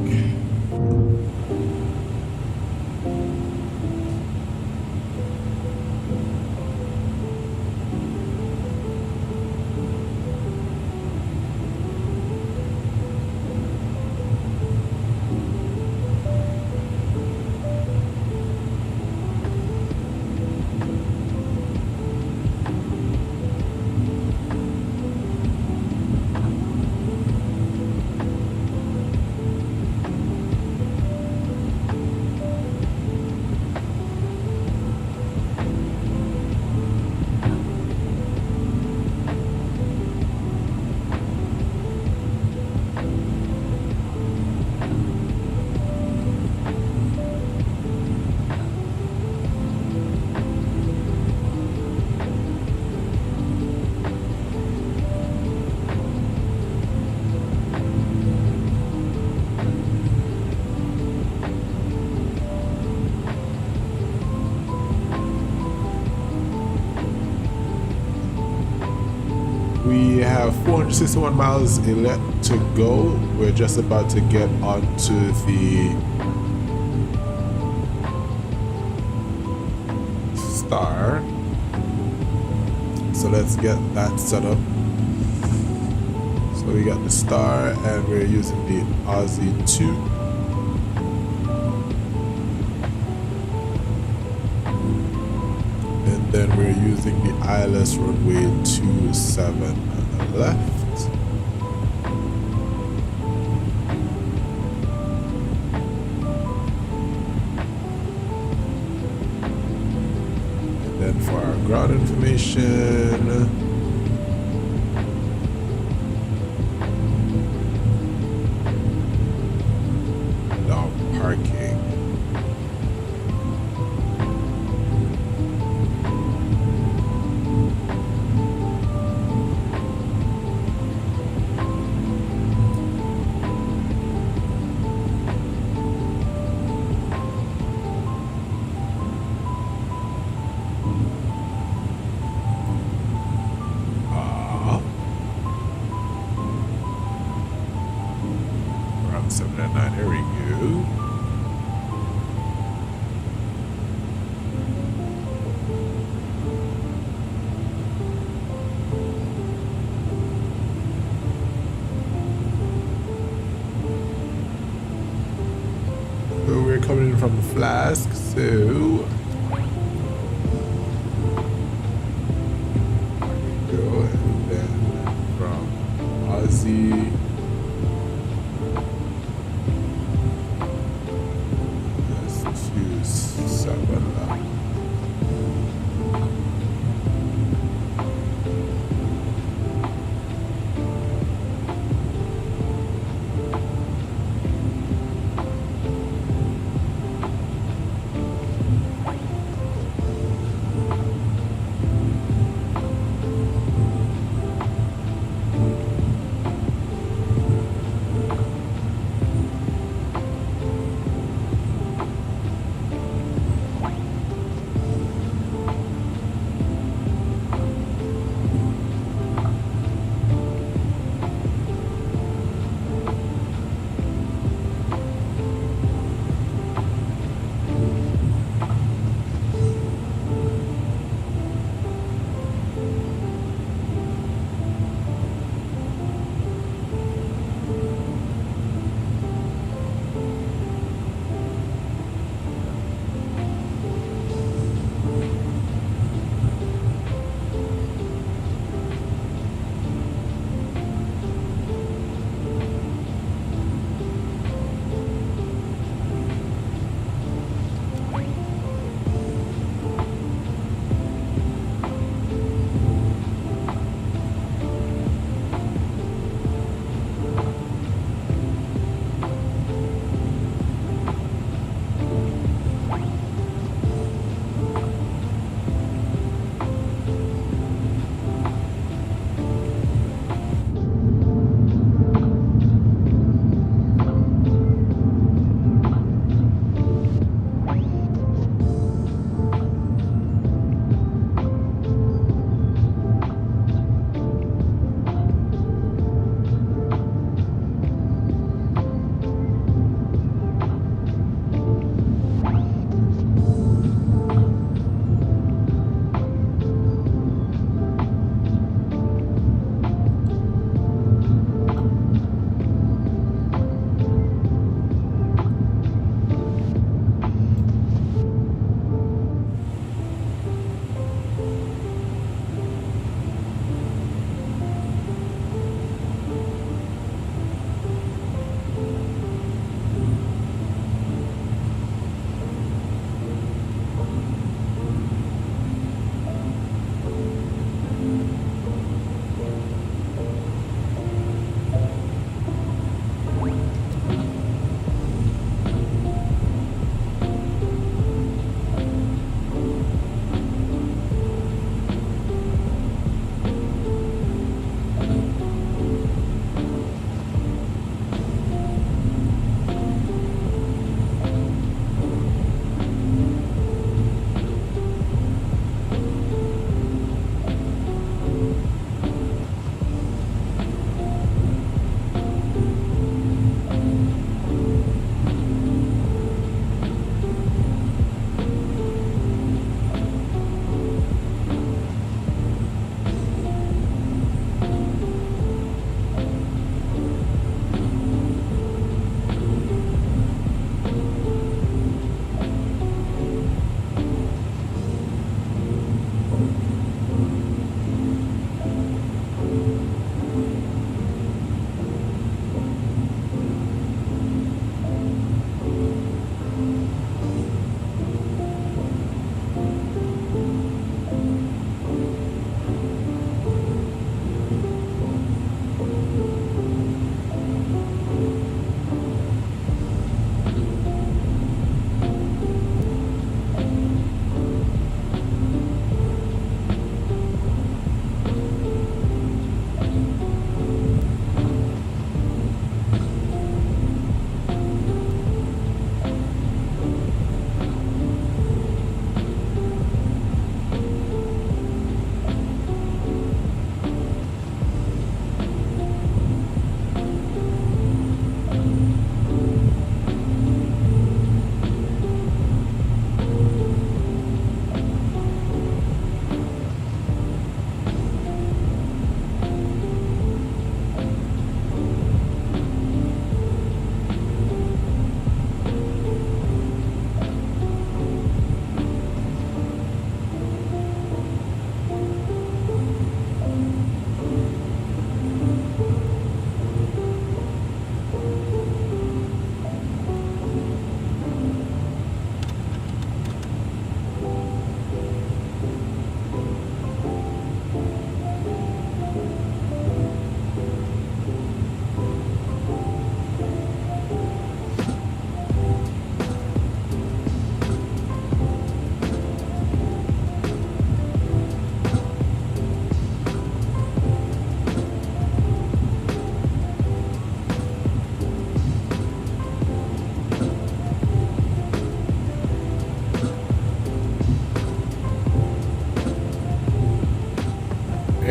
We have 461 miles left to go. We're just about to get onto the Star. So let's get that set up. So we got the Star and we're using the Aussie 2. Then we're using the Aylex runway 27 on the left. And then for our ground information, dog parking. There we go. So we're coming in from the Flask, so go and then from Aussie.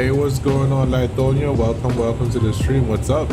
Hey, what's going on, Lithonia? Welcome to the stream. What's up?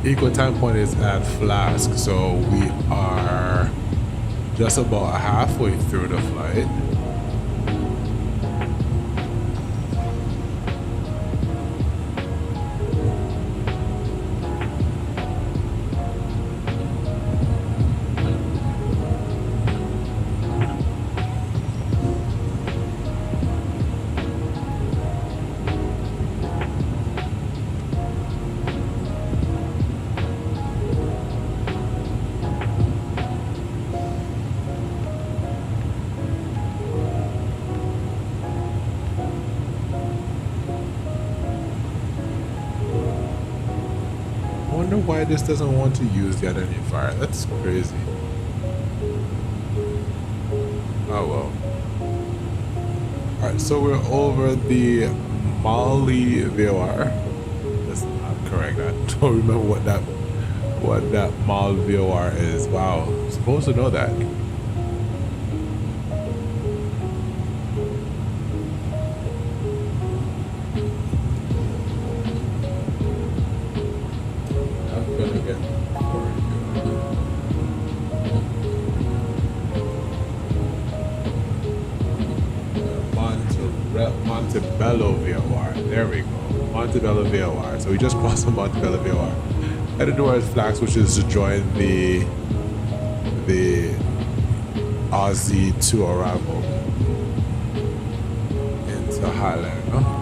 Equal time point is at Flask, so we are just about halfway through the flight. Why this doesn't want to use the identifier. That's crazy. Oh well. Alright, so we're over the Mali VOR. That's not correct. I don't remember what that Mal VOR is. Wow. I'm supposed to know that. Montebello VOR. There we go. Montebello VOR. So we just crossed the Montebello VOR. Headed towards Flax, which is to join the Aussie to arrival into the Highlander.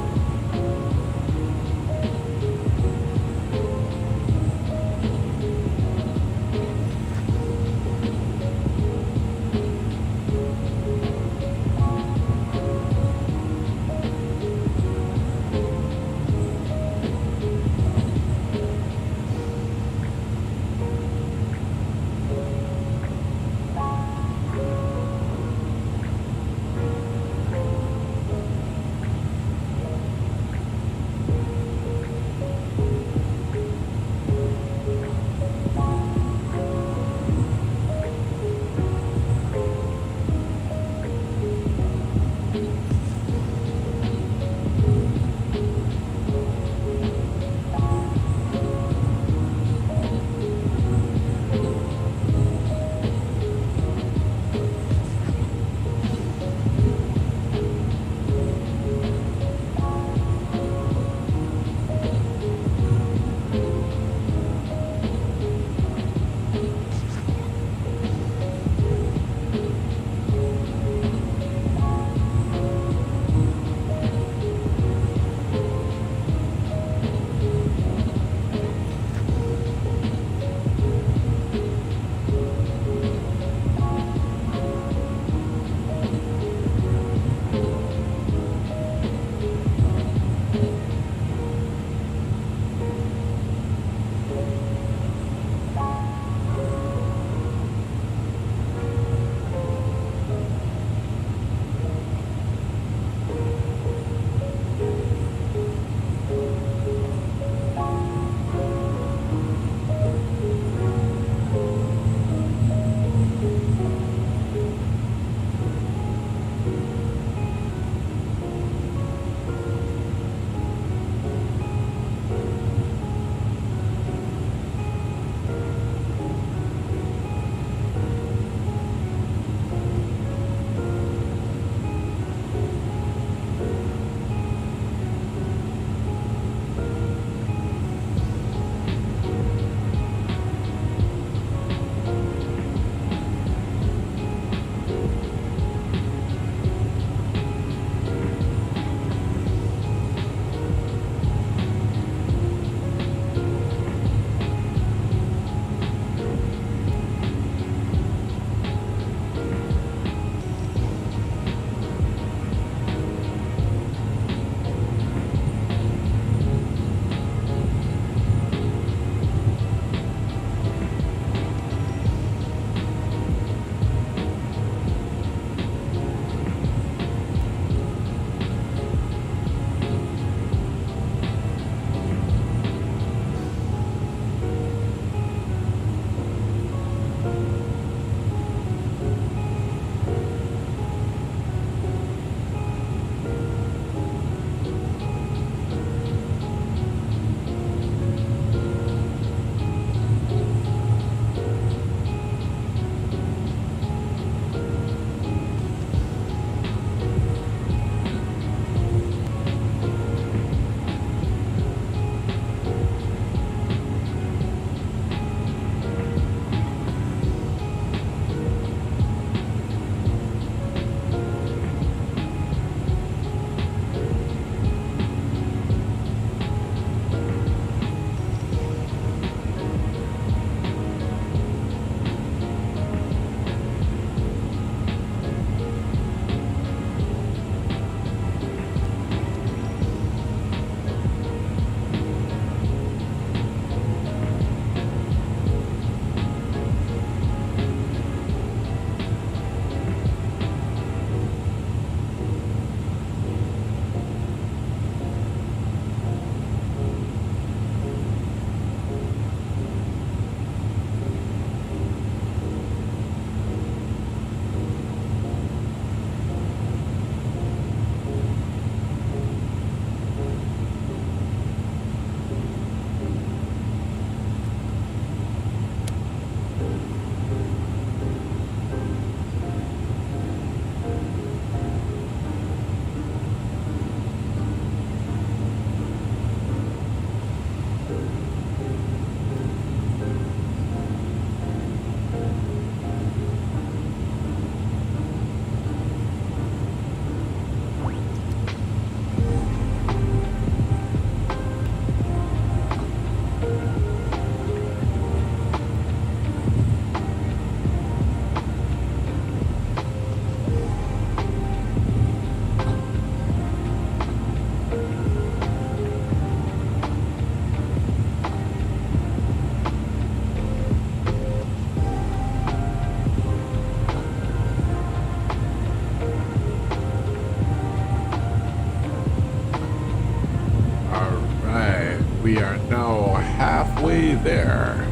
there.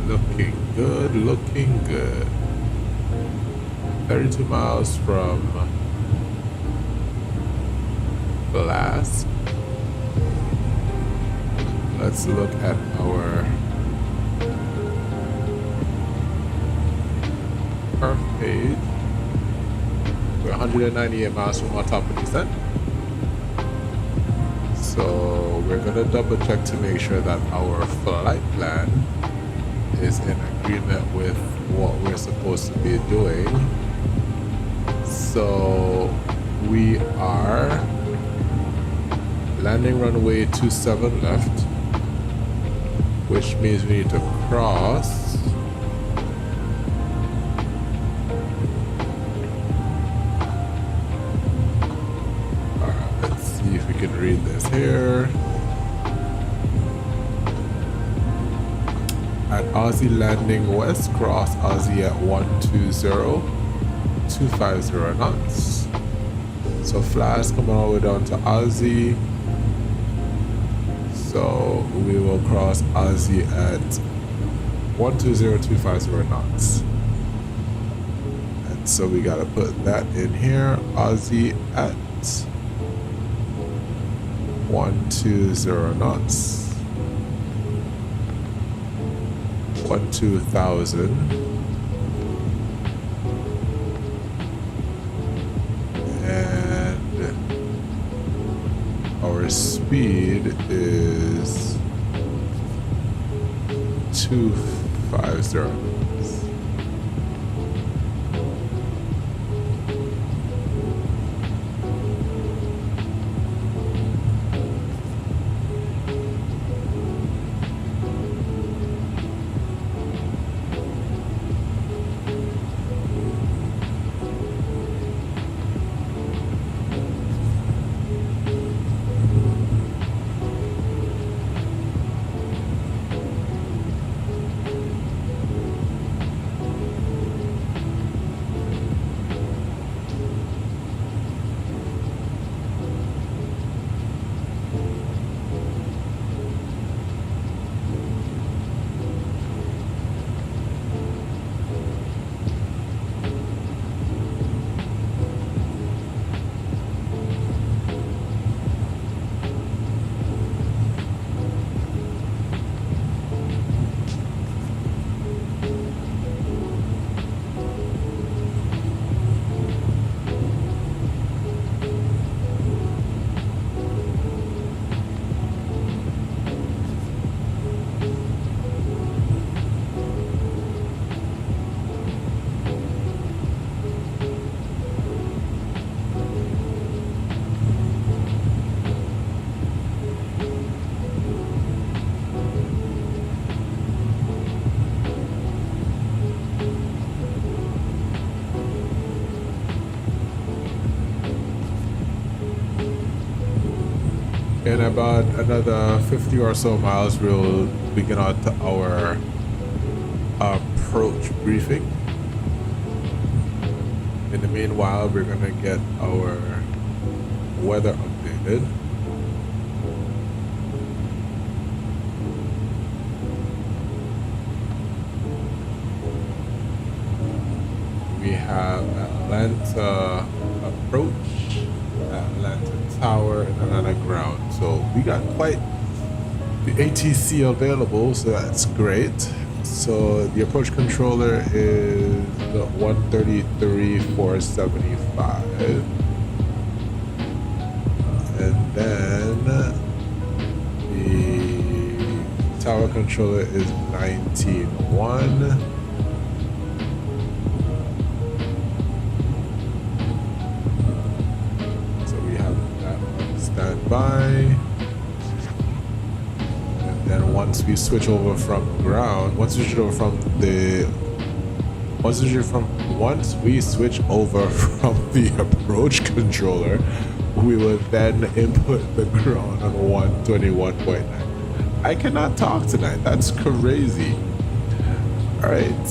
Looking good, looking good. 32 miles from Blast. Let's look at our perf page. We're 198 miles from our top of descent. So we're gonna double check to make sure that our flight plan is in agreement with what we're supposed to be doing. So we are landing runway 27 left, which means we need to cross let's see if we can read this here. At Aussie landing west, cross Aussie at 120-250 knots. So flash coming all the way down to Aussie. So we will cross Aussie at 120-250 knots. And so we gotta put that in here. Aussie at 120 knots. 12,000. And our speed is 250. In about another 50 or so miles, we'll begin our approach briefing. In the meanwhile, we're gonna get our weather updated. We have Atlanta approach, Atlanta tower, and Atlanta ground. So we got quite the ATC available, so that's great. So the approach controller is the 133,475, and then the tower controller is 19.1. By, and then once we switch over from ground, once we switch over from the approach controller, we will then input the ground on 121.9. I cannot talk tonight. That's crazy. All right.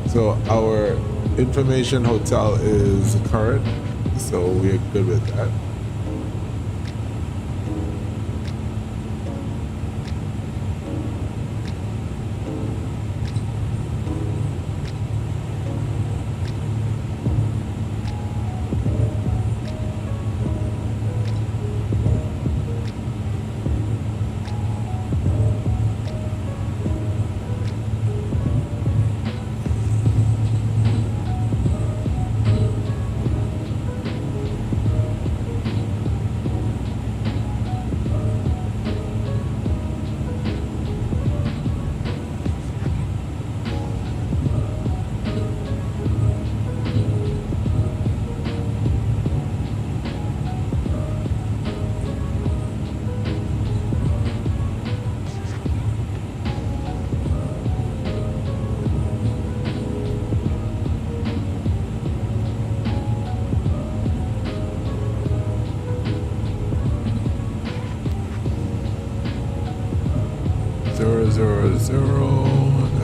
So our information hotel is current, so we're good with that.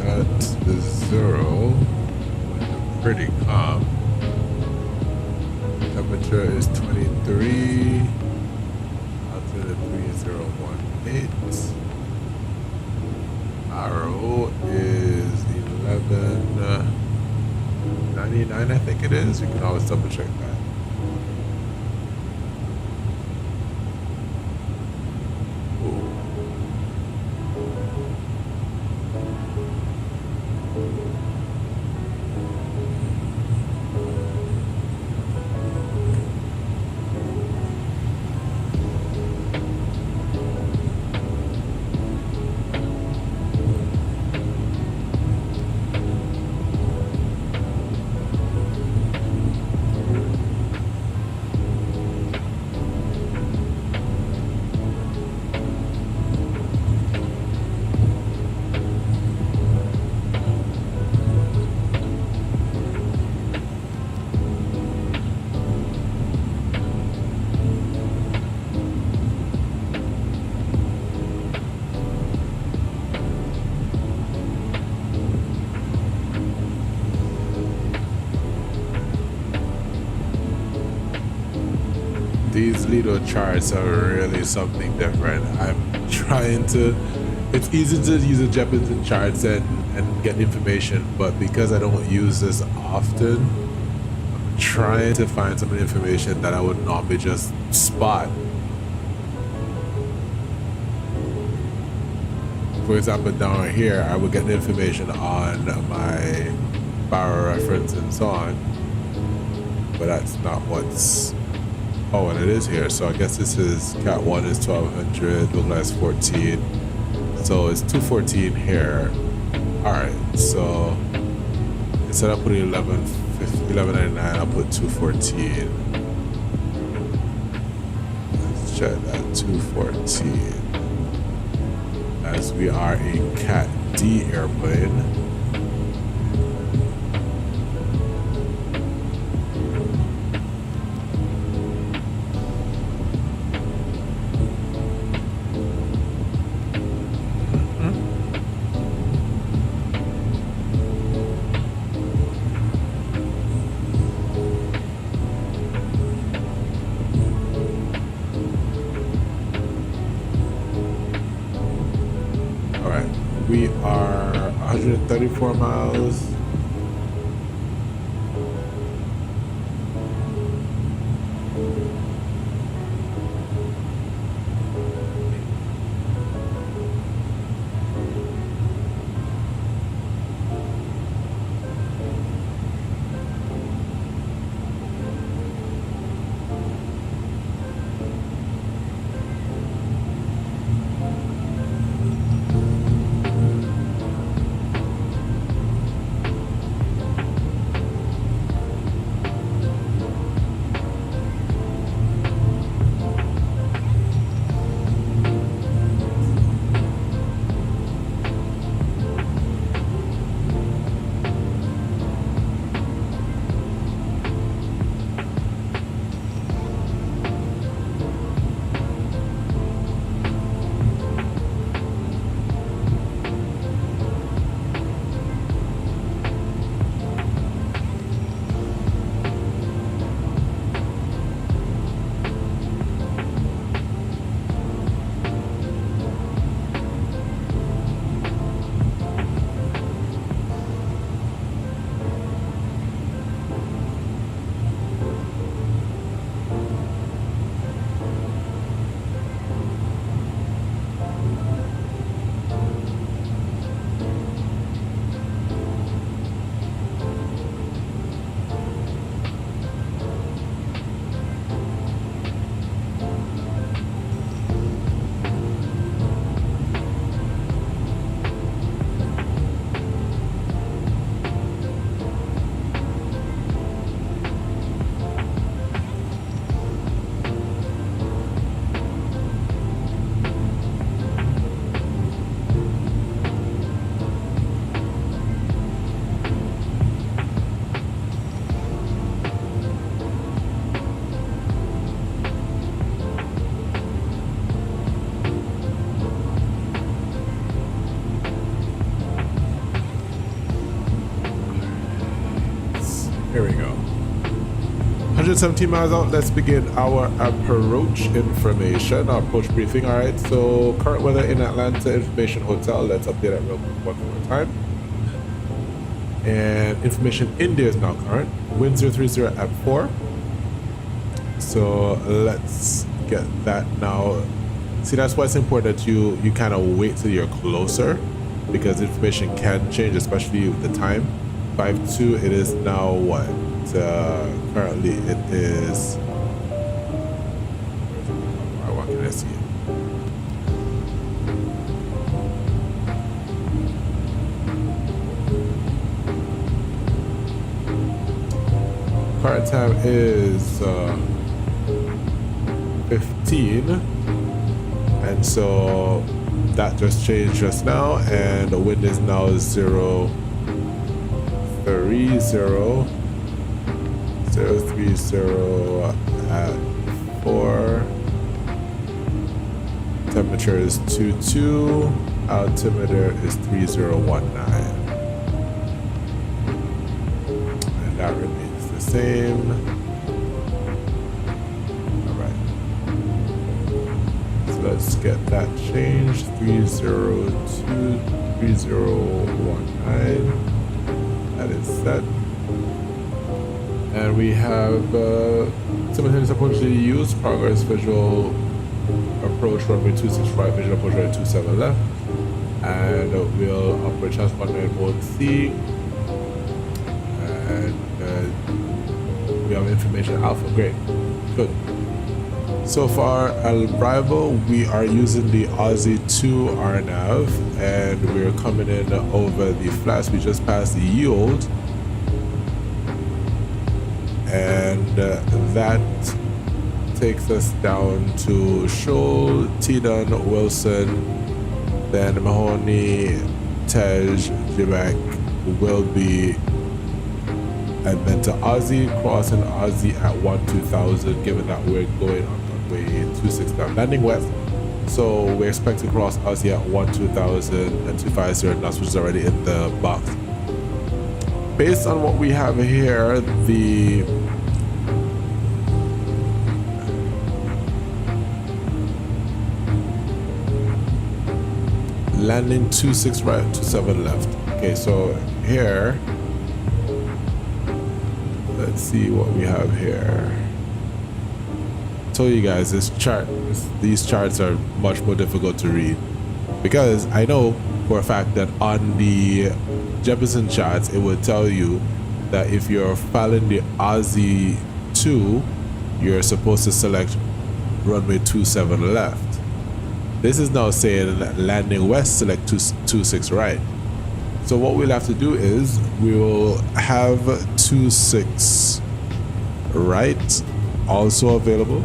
That's the 0. Pretty calm. Temperature is 23. Altitude 3018. RO is 1199, I think it is. You can always double check that. These little charts are really something different. I'm trying to, it's easy to use the Jeppesen charts and get information, but because I don't use this often, I'm trying to find some information that I would normally just spot. For example, down here, I would get the information on my barrel reference and so on, but that's not what's, oh, and it is here. So I guess this is Cat 1 is 1200, Look is 14. So it's 214 here. Alright, so instead of putting 1199, I'll put 214. Let's check that 214. As we are a Cat D airplane. We are 134 miles. 117 miles out. Let's begin our approach information, our approach briefing. All right, so current weather in Atlanta, information hotel. Let's update that real quick one more time. And information India is now current. Wind 030 at 4. So let's get that now. See, that's why it's important that you kind of wait till you're closer, because information can change, especially with the time. 5-2, it is now what? Currently it is, what can I see? Current time is 15, and so that just changed just now, and the wind is now 030 at 4. Temperature is 22. Altimeter is 3019. And that remains the same. Alright. So let's get that changed. 302, 3019. That is set. And we have simultaneous approach to use, progress, visual approach, runway 265, visual approach, runway 27 left. And we'll operate transponder mode C. And we have information alpha, great, good. So far, arrival, we are using the Aussie 2 RNAV, and we're coming in over the flats. We just passed the yield. And that takes us down to Shoal, Teedon, Wilson, then Mahoney, Tej, Quebec, Wilby, and then to Aussie, crossing Aussie at 12,000, given that we're going on runway 269, landing west. So we expect to cross Aussie at 12,000 and 250 knots, which is already in the box. Based on what we have here, the landing 26 right, 27 left. Okay, so here, let's see what we have here. I told you guys these charts are much more difficult to read, because I know for a fact that on the Jefferson charts it would tell you that if you're following the Aussie 2, you're supposed to select runway 27 left. This is now saying landing west, select 26 right. So what we'll have to do is we will have 26 right also available.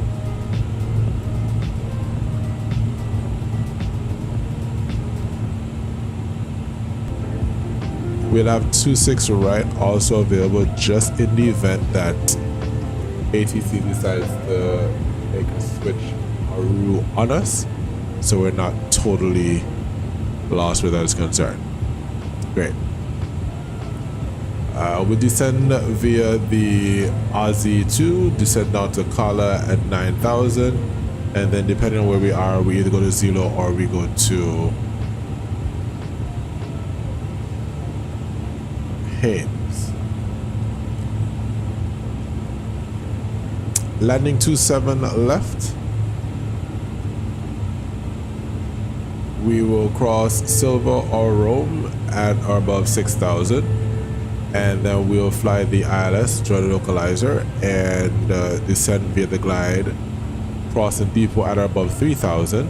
We'll have 26 right also available, just in the event that ATC decides to make a switch or rule on us, so we're not totally lost where that is concerned. Great. We descend via the Aussie 2, descend down to Kala at 9,000, and then depending on where we are, we either go to Zelo or we go to Haines. Landing 27 left. We will cross Silver or Rome at or above 6,000, and then we'll fly the ILS, join the localizer, and descend via the glide, crossing depot at or above 3,000,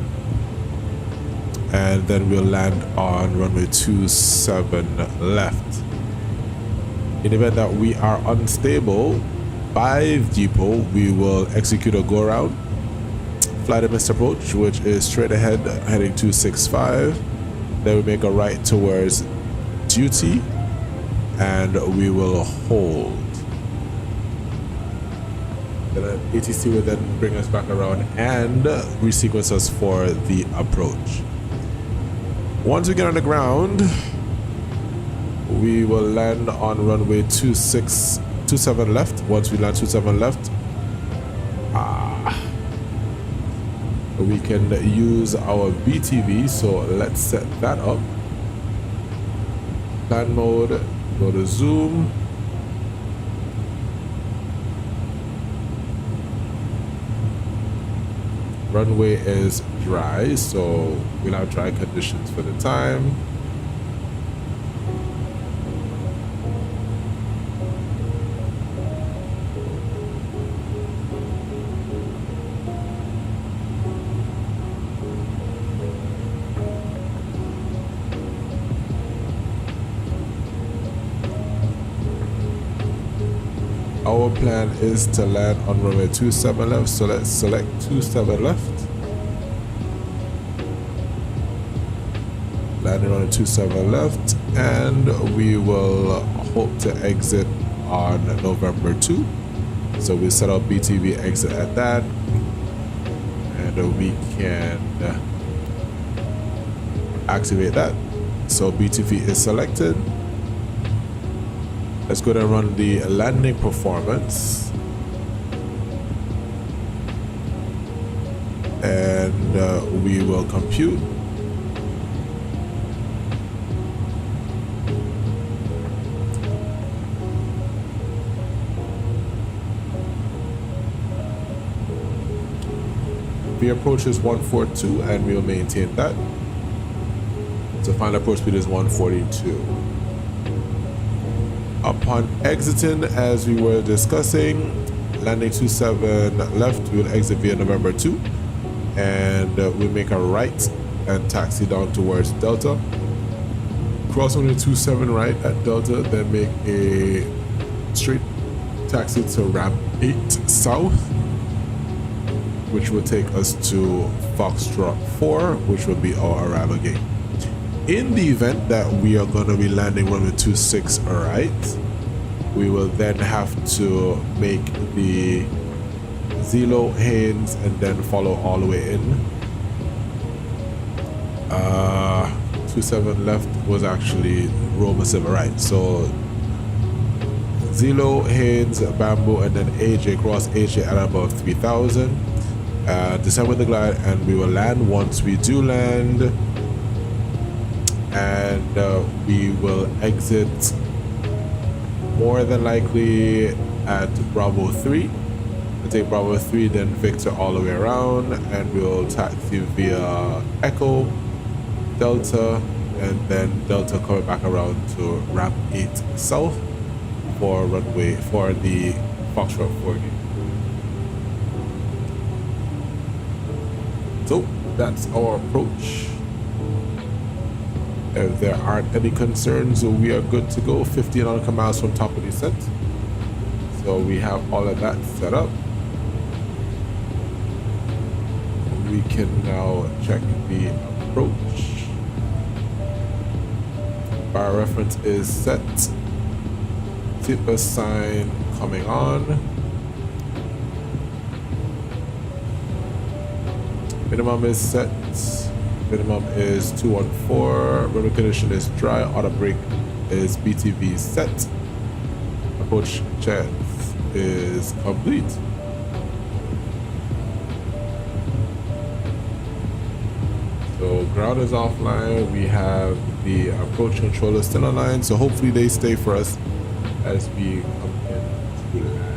and then we'll land on runway 27 left. In the event that we are unstable by depot, we will execute a go around, fly the missed approach, which is straight ahead heading 265. Then we make a right towards duty, and we will hold. Then ATC will then bring us back around and resequence us for the approach. Once we get on the ground, we will land on runway 26 27 left. Once we land 27 left, we can use our BTV. So let's set that up. Plan mode, go to zoom. Runway is dry, so we'll have dry conditions for the time. Our plan is to land on runway 27 left, so let's select 27 left. Landing on 27 left, and we will hope to exit on November 2. So we set up BTV exit at that, and we can activate that. So BTV is selected. Let's go ahead and run the landing performance. And we will compute. The approach is 142 and we will maintain that. So final approach speed is 142. Upon exiting, as we were discussing, landing 27 left, we will exit via November 2, and we'll make a right and taxi down towards Delta. Cross on the 27 right at Delta, then make a straight taxi to ramp 8 south, which will take us to Foxtrot 4, which will be our arrival gate. In the event that we are going to be landing runway 26 right, we will then have to make the Zelo, Haynes, and then follow all the way in. 27 left was actually Roma Silver right. So Zelo, Haynes, Bamboo, and then AJ, cross AJ at above 3000. Descend with the glide, and we will land once we do land. And we will exit more than likely at Bravo 3. We'll take Bravo 3, then Victor all the way around, and we'll taxi via Echo, Delta, and then Delta coming back around to ramp 8 south for runway for the Foxtrot 4 gate. So that's our approach. If there aren't any concerns, we are good to go. 15 nautical miles from top of descent. So we have all of that set up. We can now check the approach. Bar reference is set. Tipper sign coming on. Minimum is set. Minimum is 214. Road condition is dry. Auto brake is BTV set. Approach check is complete. So ground is offline. We have the approach controller still online. So hopefully they stay for us as we come in to land.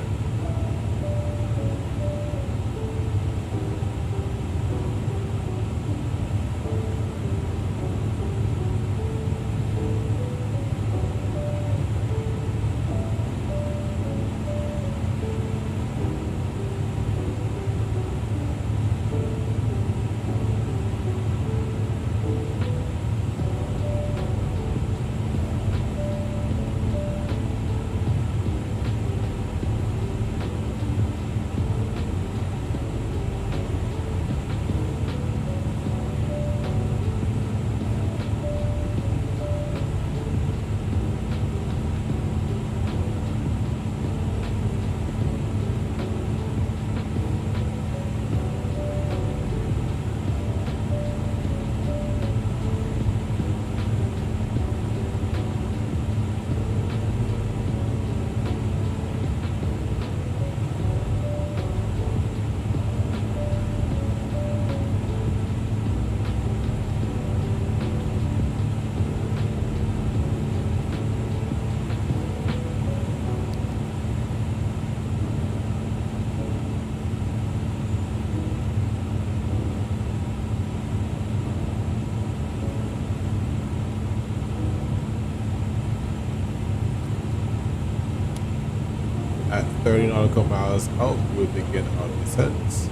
30 nautical miles out, we'll begin our descent.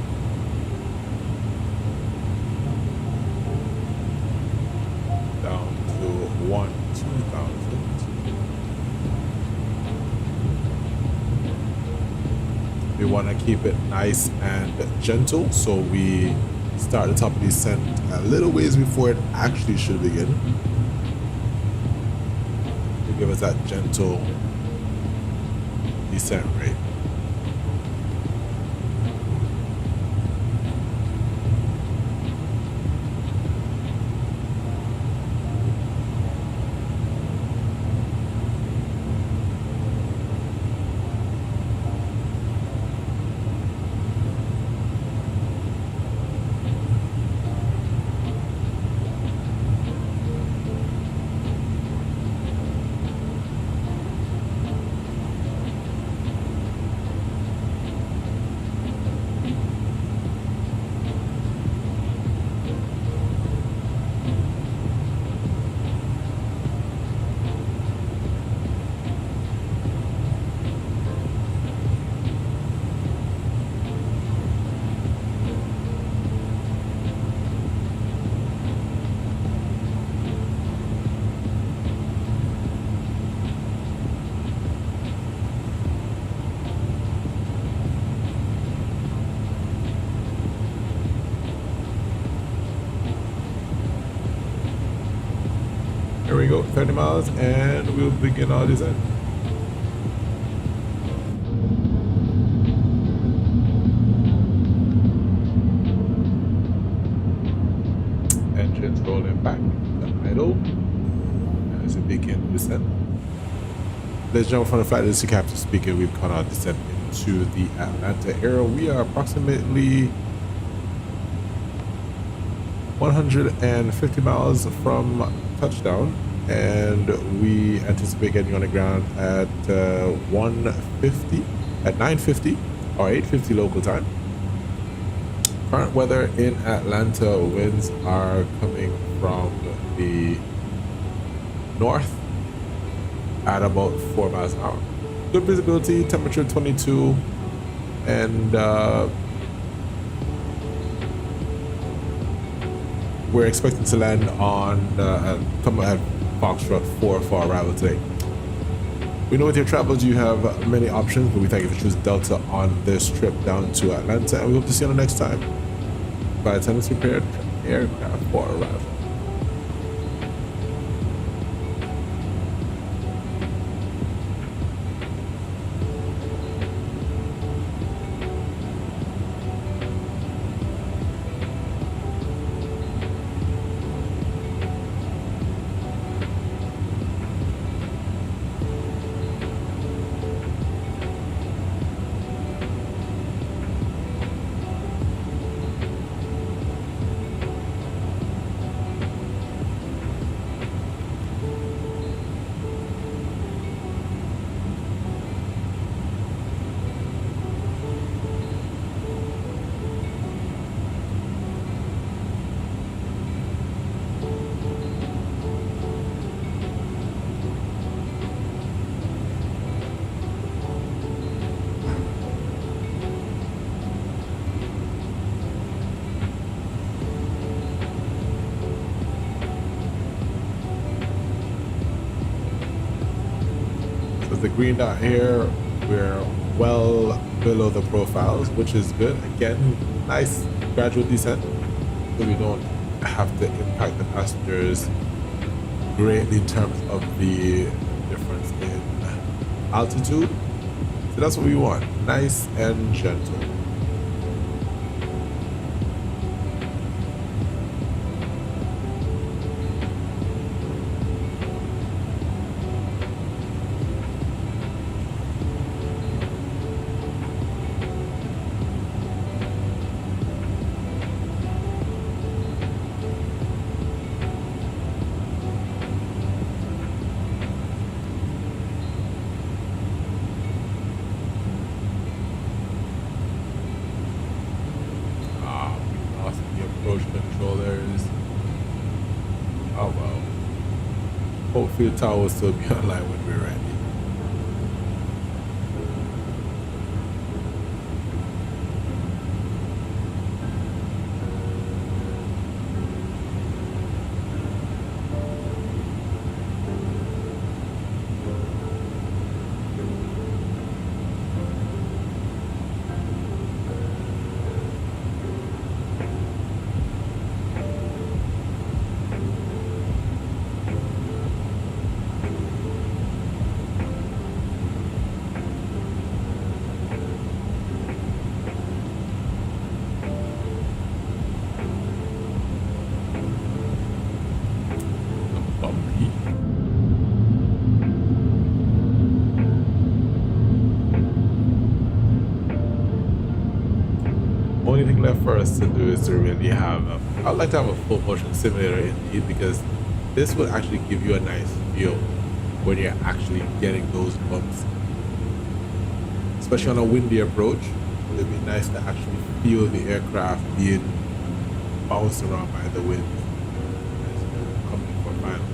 Down to 2,000. We want to keep it nice and gentle, so we start the top of the descent a little ways before it actually should begin, to give us that gentle descent rate. Here we go, 30 miles, and we'll begin our descent. Engines rolling back to idle as we begin descent. Let's jump from the flight. This is Captain speaking. We've caught our descent into the Atlanta area. We are approximately 150 miles from touchdown, and we anticipate getting on the ground at 9:50 or 8:50 local time. Current weather in Atlanta, winds are coming from the north at about 4 miles an hour. Good visibility, temperature 22, and we're expecting to land on come at Foxtrot 4 for arrival today. We know with your travels you have many options, but we thank you for choosing Delta on this trip down to Atlanta, and we hope to see you on the next time. By the time it's prepared, aircraft for arrival. The green dot here, we're well below the profiles, which is good. Again, nice gradual descent, so we don't have to impact the passengers greatly in terms of the difference in altitude. So that's what we want, nice and gentle. Controllers. Oh well. Hopefully the tower will still be online when we're ready. Only thing left for us to do is to really have I'd like to have a full motion simulator indeed, because this will actually give you a nice feel when you're actually getting those bumps, especially on a windy approach. It'd be nice to actually feel the aircraft being bounced around by the wind coming for final.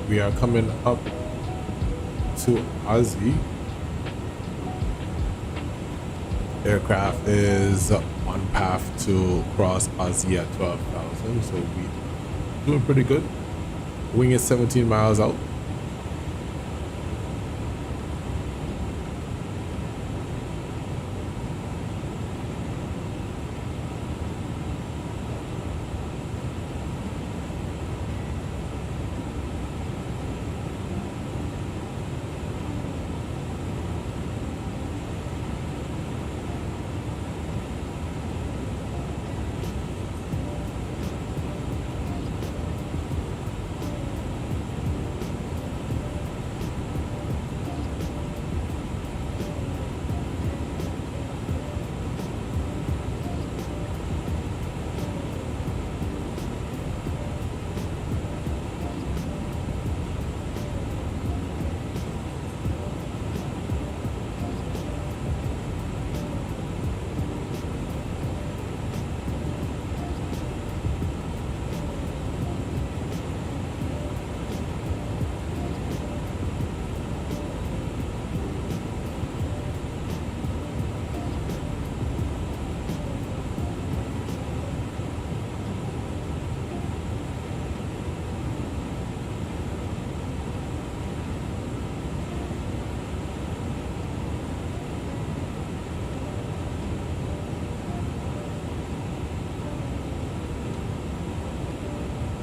We are coming up to Aussie. Aircraft is on path to cross Aussie at 12,000, so we doing pretty good. Wing is 17 miles out.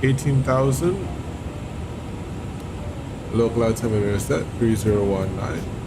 $18,000. Local altimeter set 3019.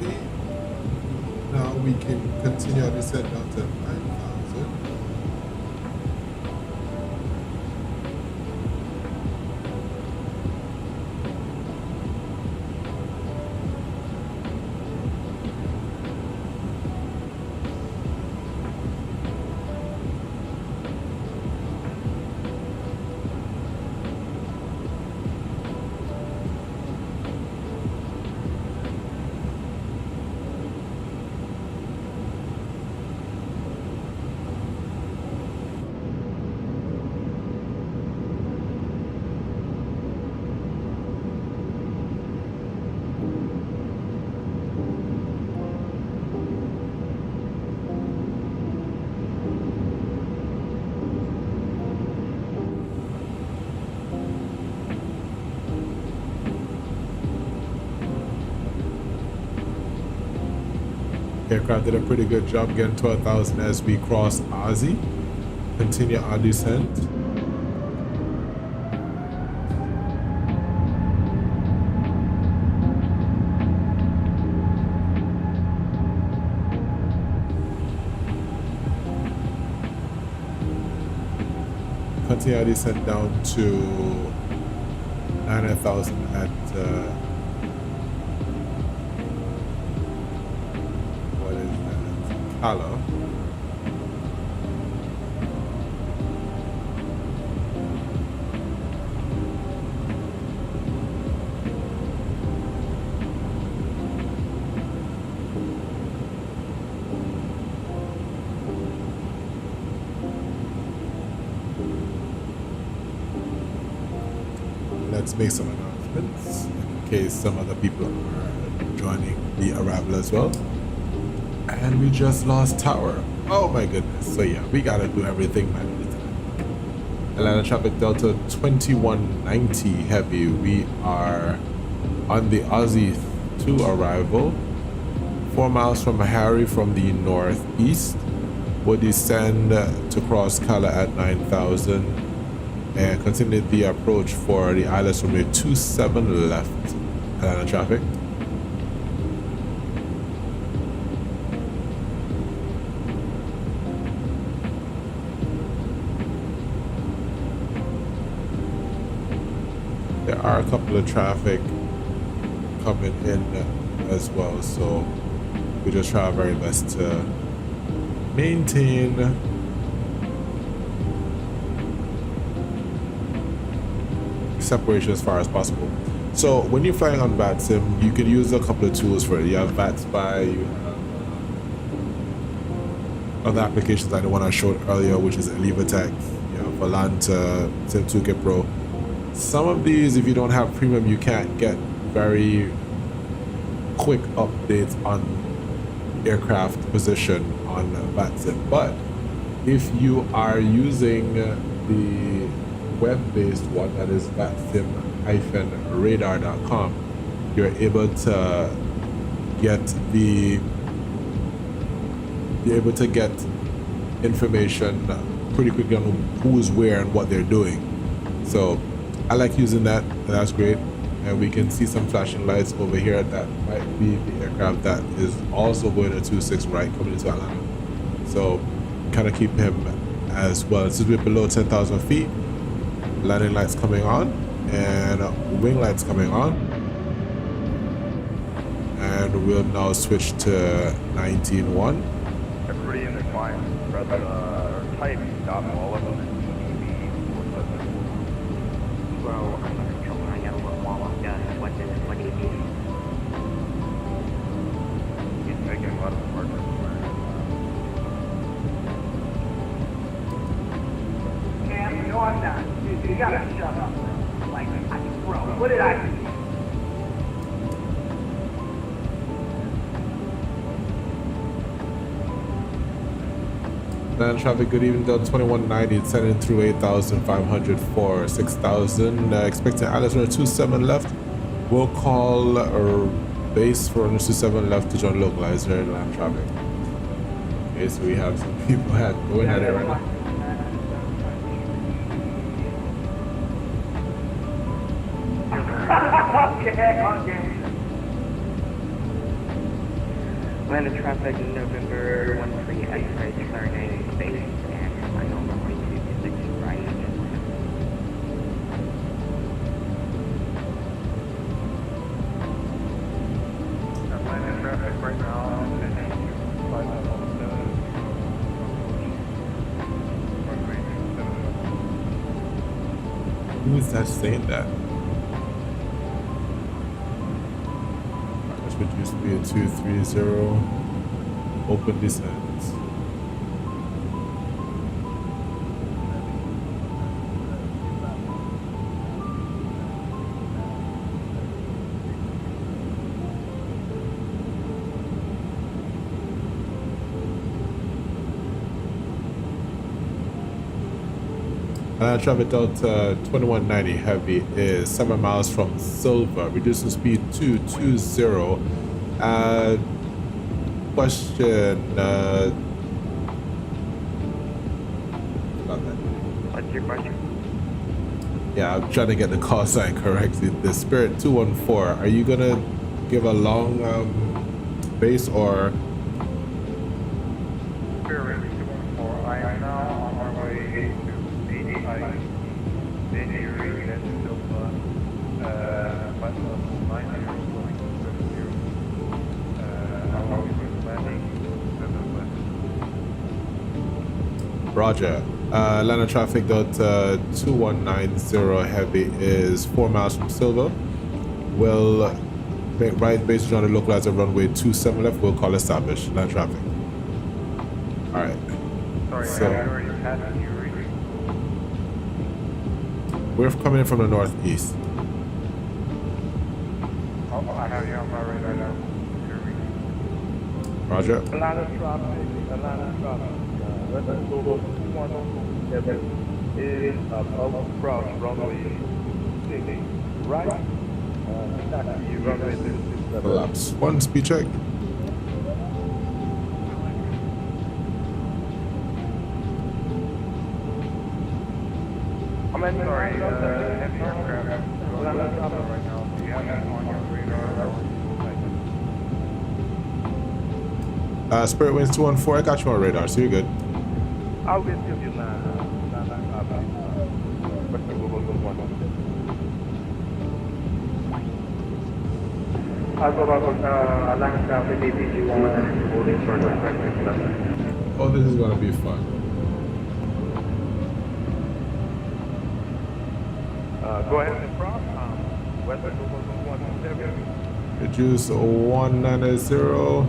feet. Now we can continue our descent down to 9,000. Aircraft did a pretty good job getting to 1,000 as we cross Aussie. Continue our descent. Continue our descent down to 9,000 at what is that? Hello. Let's make some announcements in case some other people are joining the arrival as well. And we just lost tower. Oh my goodness. So yeah, we gotta do everything manually today. Atlanta traffic Delta 2190 heavy. We are on the Aussie 2 arrival. 4 miles from Harry from the northeast. We'll descend to cross Kala at 9,000. And continue the approach for the Aylex runway 27 left. Atlanta traffic. There are a couple of traffic coming in as well, so we just try our very best to maintain separation as far as possible. So when you're flying on VATSIM, you can use a couple of tools for it. You have VATSpy, you have other applications like the one I showed earlier, which is Elivatech, you have Volanta, Sim2K Pro. Some of these, if you don't have premium, you can't get very quick updates on aircraft position on VATSIM. But if you are using the web-based one, that is vatsim-radar.com, you're able to get information pretty quickly on who's where and what they're doing. So I like using that, and that's great. And we can see some flashing lights over here. That might be the aircraft that is also going to 26 right coming into Atlanta. So kind of keep him as well. Since we're below 10,000 feet, landing lights coming on and wing lights coming on, and we'll now switch to 19.1. Everybody in the climb, press type stop all of them. Bro, I'm a controller. I gotta look while I'm done. What do you need? He's making a lot of progress. Cam, no, I'm not. You gotta shut up, bro. Like, bro, what did I do? Land traffic, good evening, Delta 2190, it's sending through 8,500 for 6,000. Expecting Aylex runway 27 left. We'll call our base for runway 27 left to join localizer and land traffic. Okay, so we have some people going at it right now. Okay. Landed traffic November 13 X-ray declaring space and final runway 26 right. Landing traffic right now. Who is that saying that? Which used to be a 230 open descent. Traffic Delta 2190 heavy is 7 miles from Silva, reducing speed to 20. question. About that. What's your question? Yeah, I'm trying to get the call sign correctly. The Spirit 214. Are you gonna give a long base or? Spirit 214. I am now on my way to 85. Then you reach that Sunova. West of 90 going to 70. How are we landing? Roger. Atlanta traffic Delta 2190 heavy is 4 miles from Silver. Will make right based on the localizer runway 27 left. We'll call established. Atlanta traffic. All right. Sorry, So- I already passed you. We're coming in from the northeast. Oh, I have you on my radar now. Roger. Atlanta traffic. Let's go to 217 is above cross runway 6, right? Taxi runway 6. Collapse. One speed check. I'm sorry, heavy aircraft. Atlanta traffic right now. Do you have that on your radar? Spirit winds 214. I got you on radar, so you're good. I'll get to you, Atlanta traffic. But the Google was one. Atlanta traffic, APG1, holding short of Oh, this is gonna be fun. Go ahead and cross. West of Google 117. Reduce 190.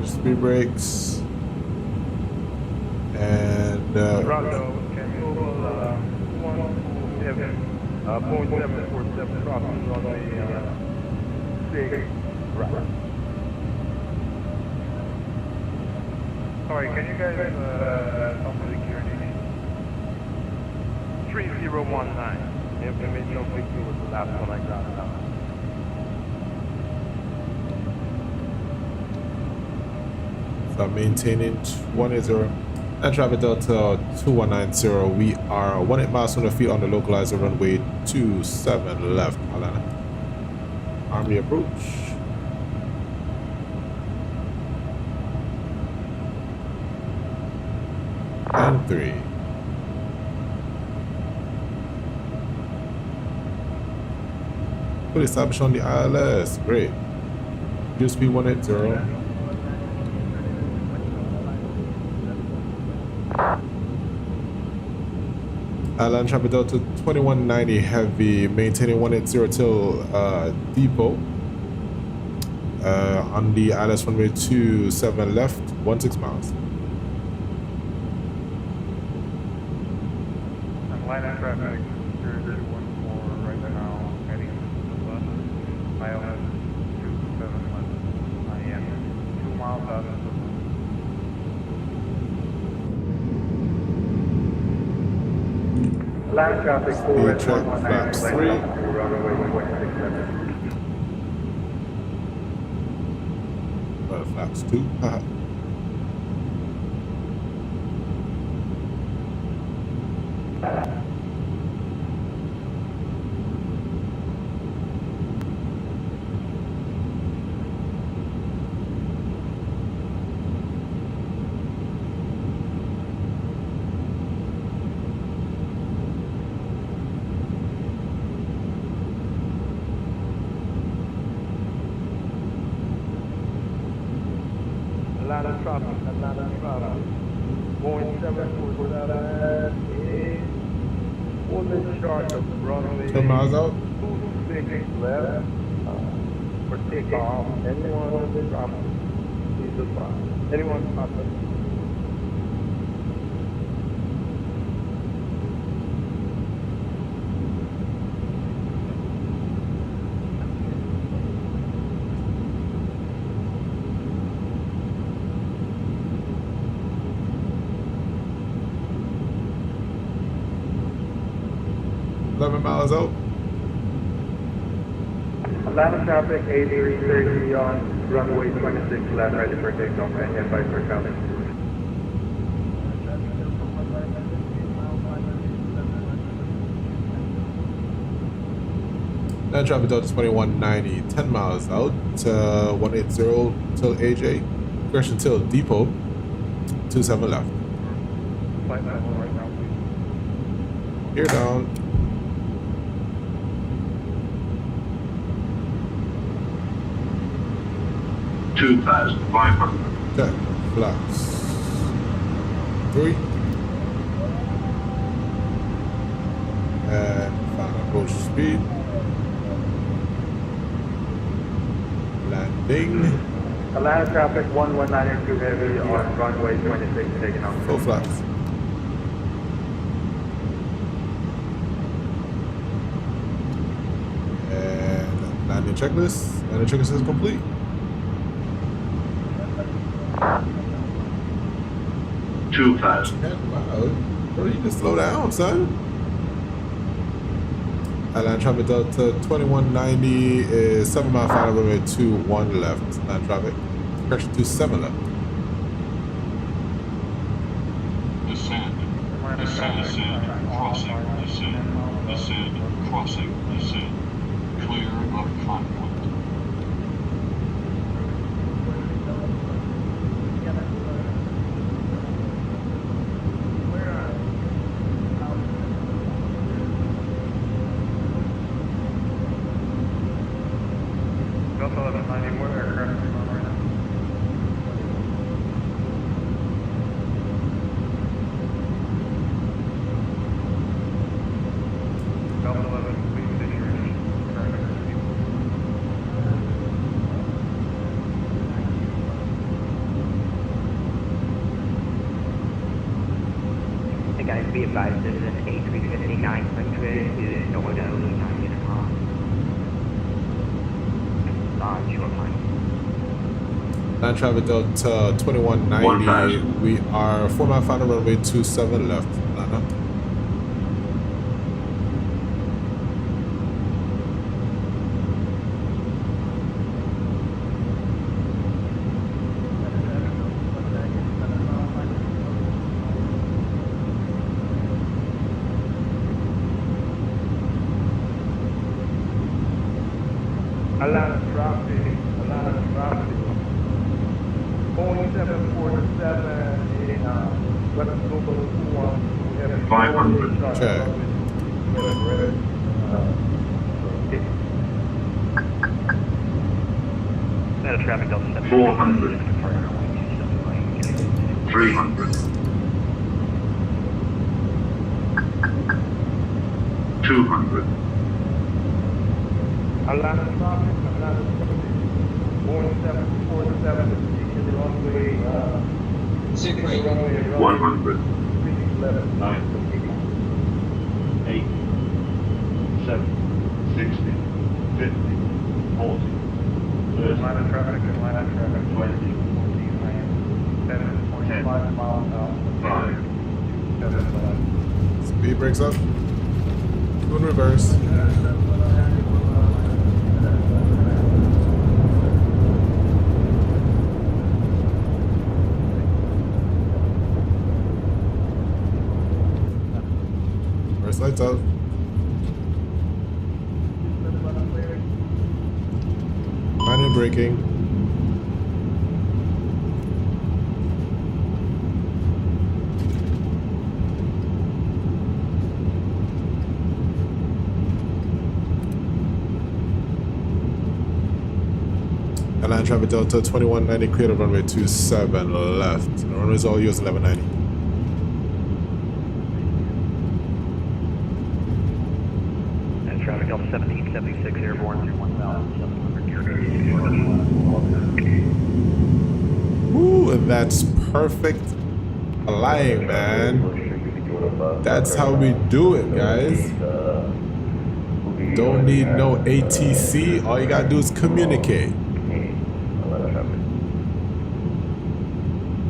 Speed brakes. And Roger, can you hold 117, 0.747 crossing on the 6, right. Sorry, can you guys tell me the security name? 3019. If there is no big deal with the last one I got now. so I'm maintaining 180. And traffic Delta 2190. We are 18 miles from the feet on the localizer runway 27 left. Atlanta. Army approach. And 3. Fully established on the ILS. Great. Just be 180. Atlanta traffic Delta 2190 heavy, maintaining 180 till depot. On the ILS runway 27 left, 16 miles. Atlanta traffic, 0214 right now, heading to the bus. ILS 271. I am 2 miles out of the bus. Atlanta traffic, Speed check, flaps 3. runway 167. Flaps 2. Atlanta traffic, going 747 is on the chart of runway 10 miles out. 26 left for takeoff. Anyone on the traffic, please apply. Anyone traffic. Atlanta traffic, A330 on runway 26 left, ready for takeoff, and advice for coming. Then traffic Delta 2190, 10 miles out, 180 till AJ, correction till depot, 27 left. Flight level right now, please. Gear down. Check, flaps. 3. And final approach speed. Landing. Atlanta traffic 119 heavy on runway 26 taking off. Full flaps. And landing checklist. Landing checklist is complete. Wow, bro, you just slow down, son. Atlanta traffic Delta 2190 is 7 mile final runway 21 left. Atlanta traffic. Correction 27 left. Descend. Descend. Crossing. Descend. Descend. Crossing. Descend. Clear of conflict. Hey guys, be advised this is an A350-900 to Nova 9 unit on short line. Land traffic Delta 2190. We are 4 mile final runway 27 left. Atlanta. Atlanta traffic. Boeing 747 in West Global 21. 500. Check. Atlanta traffic Delta 400. 300. 200. Atlanta traffic. Boeing 747 is the runway 100. 9, 8, 7, 60, 50, 40, 30, Atlanta traffic, 20, 7.5 miles out. 5, Speed breaks up. Two in reverse. First lights out. Minor braking. Atlanta traffic Delta 2190 clear to runway 27 left. The runway is all yours 1190. and traffic Delta 1776 airborne to 1,700 Woo, and that's perfect flying, man. That's how we do it, guys. Don't need no ATC. All you gotta do is communicate.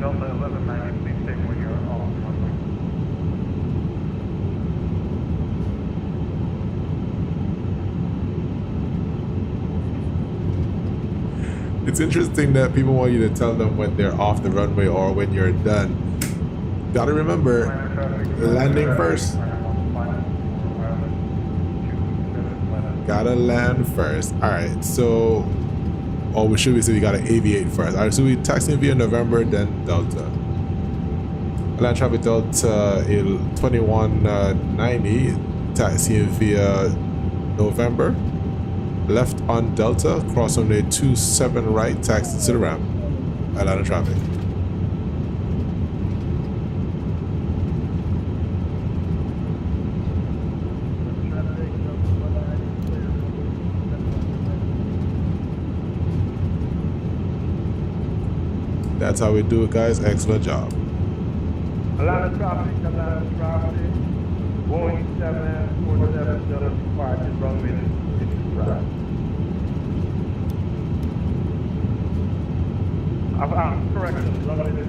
Delta 1190, please take when you're off. It's interesting that people want you to tell them when they're off the runway or when you're done. Gotta remember, landing first. Gotta land first. Alright, so, or we should say we gotta aviate first. Alright, so we taxiing via November, then Delta. Land traffic Delta 2190, taxiing via November. Left on Delta, cross on the 27 right, taxi to the ramp. Atlanta traffic. That's how we do it, guys. Excellent job. Atlanta traffic, Boeing 747 Delta 5 is runway 65. Correction, runway 65.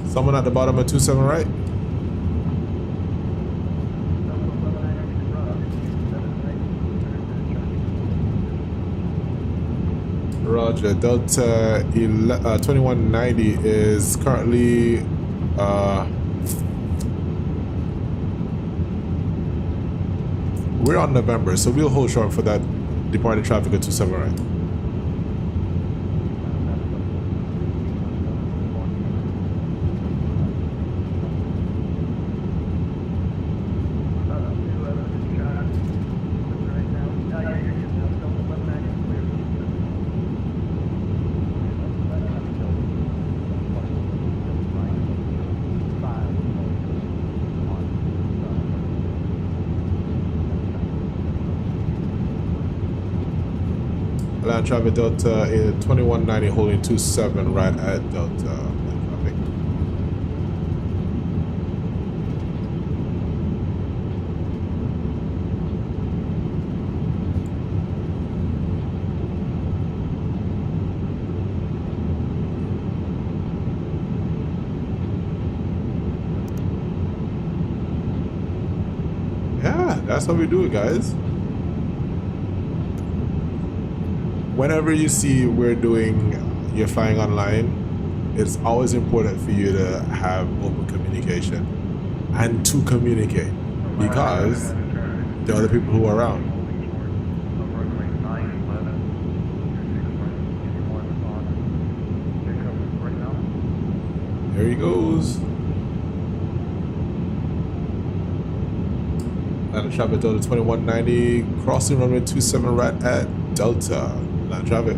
Someone at the bottom of 27 right. Roger. Delta 2190 is currently we're on November, so we'll hold short for that departing traffic at 27 right. Land traffic Delta 2190 holding 27 right at Delta. Traffic. Yeah, that's how we do it, guys. Whenever you see you're flying online, it's always important for you to have open communication and to communicate because there are other people who are around. There he goes. And traffic Delta 2190 crossing runway 27 right at Delta. Land traffic.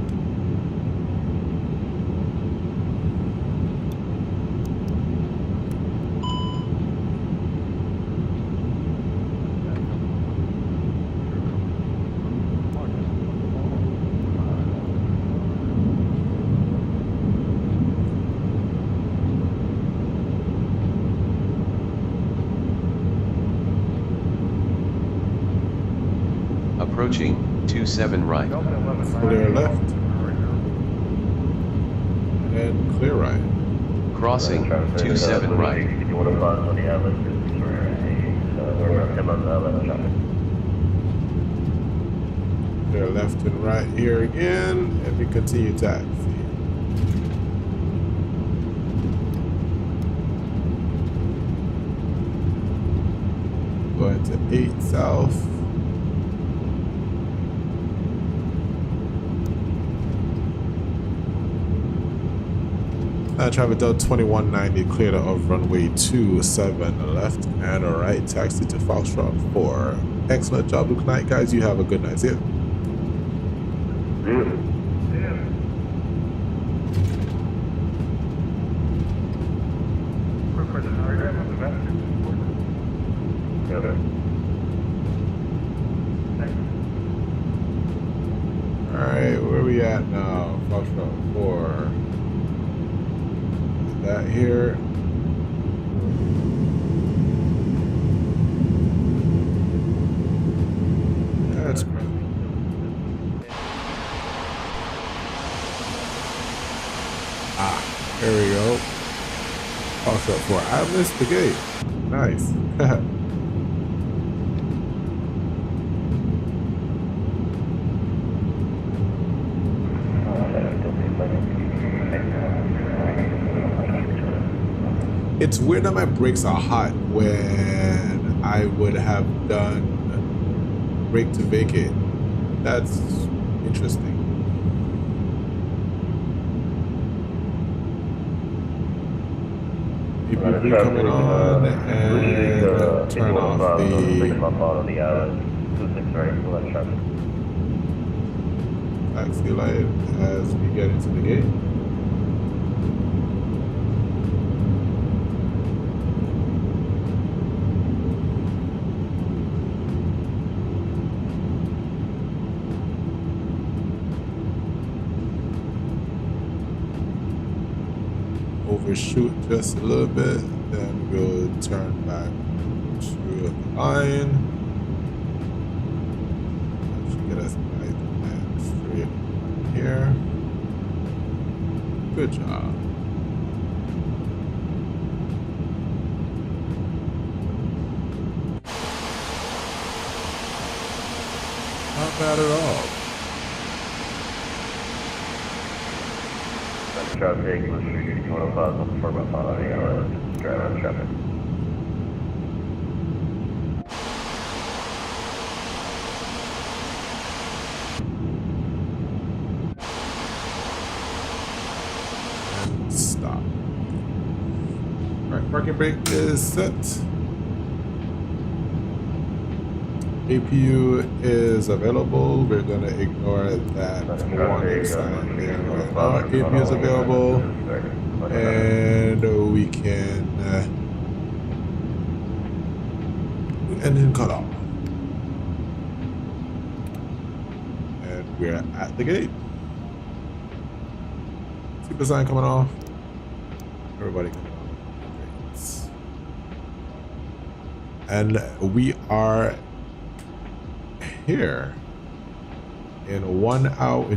Approaching 27 right. Clear left. And clear right. Crossing 27 right. Clear left and right here again, and we continue taxi. Going to 8 south. Traffic Delta 2190 cleared of runway 27 left and a right, taxi to Foxtrot 4. Excellent job tonight, guys. You have a good night. See ya. Alright, where are we at now? Foxtrot 4. That here. There we go. Parked up for. I missed the gate. Nice. It's weird that my brakes are hot when I would have done brake to vacate. That's interesting. APV coming on and turn off the taxi light as we get into the gate. Overshoot just a little bit, then we'll turn back to the line. That should get us right and straight here. Good job. Not bad at all. Traffic, let's see, 105, looking for about 5 hours, drive on traffic. And stop. Alright, parking brake is set. APU is available. We're going to ignore that warning sign there right now. APU is available, and we can engine cut off. And we're at the gate. See the sign coming off? Everybody coming off. Great. And we are here in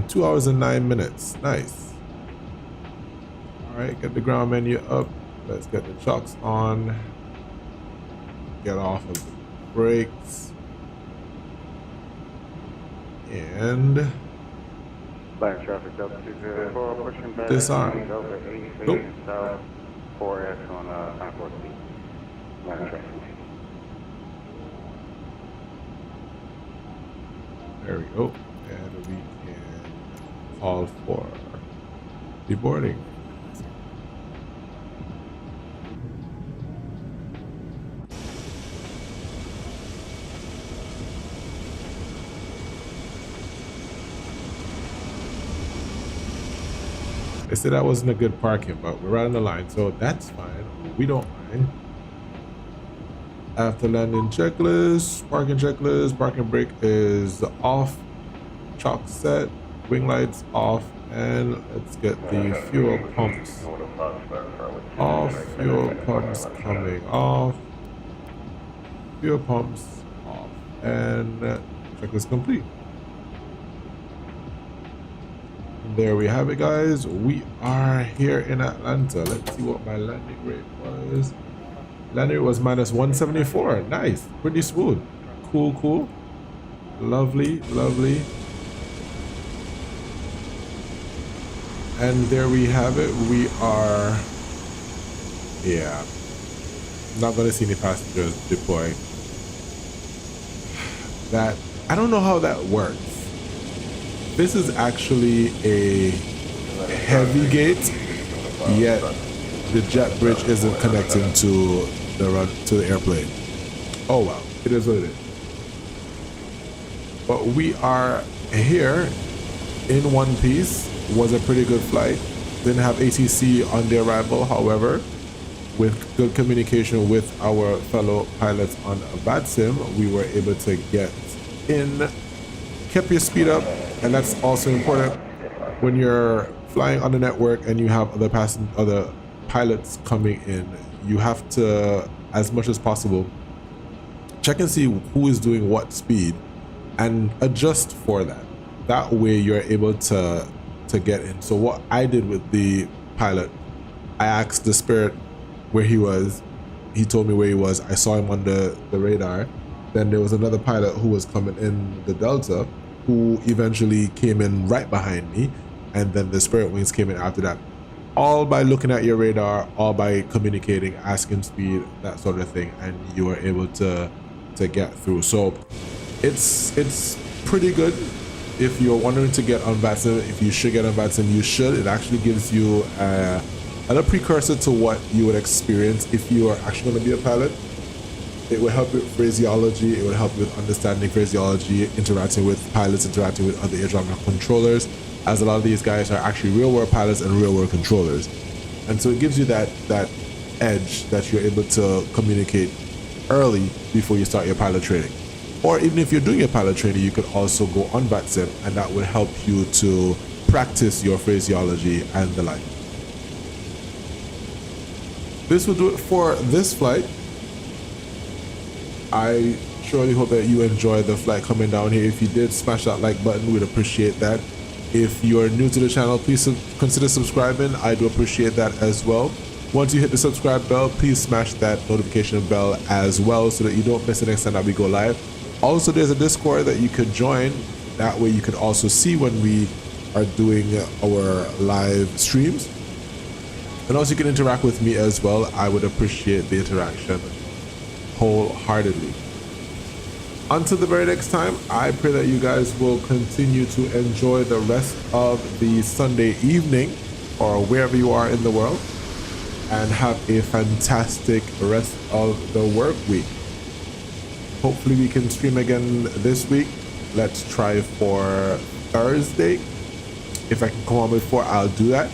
2 hours and 9 minutes. Nice. All right, get the ground menu up. Let's get the chocks on. Get off of the brakes. And Traffic pushing back. Disarm. Nope. South 4X on 94 speed. Traffic. There we go. And we can call for deboarding. They said that wasn't a good parking, but we're right on the line, so that's fine. We don't mind. After landing checklist, parking brake is off, chalk set, wing lights off, and let's get the fuel pumps off. Fuel pumps coming off. Fuel pumps off, and checklist complete. There we have it, guys. We are here in Atlanta. Let's see what my landing rate was. Landing rate was minus 174. Nice, pretty smooth. Cool. Lovely. And there we have it. We are, yeah, not gonna see any passengers deploy. That, I don't know how that works. This is actually a heavy gate, yet the jet bridge isn't connecting to the airplane. Oh well, it is what it is. But we are here in one piece. Was a pretty good flight. Didn't have ATC on the arrival, however, with good communication with our fellow pilots on a bad sim, we were able to get in, kept your speed up, and that's also important when you're flying on the network and you have other pilots coming in. You have to, as much as possible, check and see who is doing what speed and adjust for that. That way you're able to get in. So what I did with the pilot. I asked the Spirit where he was. He told me where he was. I saw him on the radar. Then there was another pilot who was coming in the Delta who eventually came in right behind me. And then the Spirit Wings came in after that. All by looking at your radar, all by communicating, asking speed, that sort of thing. And you were able to get through. So it's pretty good. If you're wondering to get on VATSIM, if you should get on VATSIM, you should. It actually gives you a precursor to what you would experience if you are actually going to be a pilot. It will help with phraseology. It will help with understanding phraseology, interacting with pilots, interacting with other air traffic controllers, as a lot of these guys are actually real world pilots and real world controllers. And so it gives you that edge that you're able to communicate early before you start your pilot training. Or even if you're doing your pilot training, you could also go on VATSIM, and that would help you to practice your phraseology and the like. This will do it for this flight. I surely hope that you enjoyed the flight coming down here. If you did, smash that like button. We'd appreciate that. If you're new to the channel, please consider subscribing. I do appreciate that as well. Once you hit the subscribe bell, please smash that notification bell as well so that you don't miss the next time that we go live. Also, there's a Discord that you could join. That way you could also see when we are doing our live streams. And also you can interact with me as well. I would appreciate the interaction wholeheartedly. Until the very next time, I pray that you guys will continue to enjoy the rest of the Sunday evening or wherever you are in the world, and have a fantastic rest of the work week. Hopefully we can stream again this week. Let's try for Thursday. If I can come on before, I'll do that.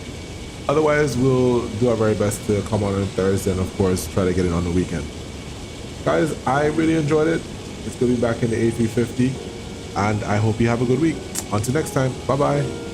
Otherwise, we'll do our very best to come on Thursday, and of course try to get it on the weekend. Guys, I really enjoyed it. It's good to be back in the A350, and I hope you have a good week. Until next time, bye bye.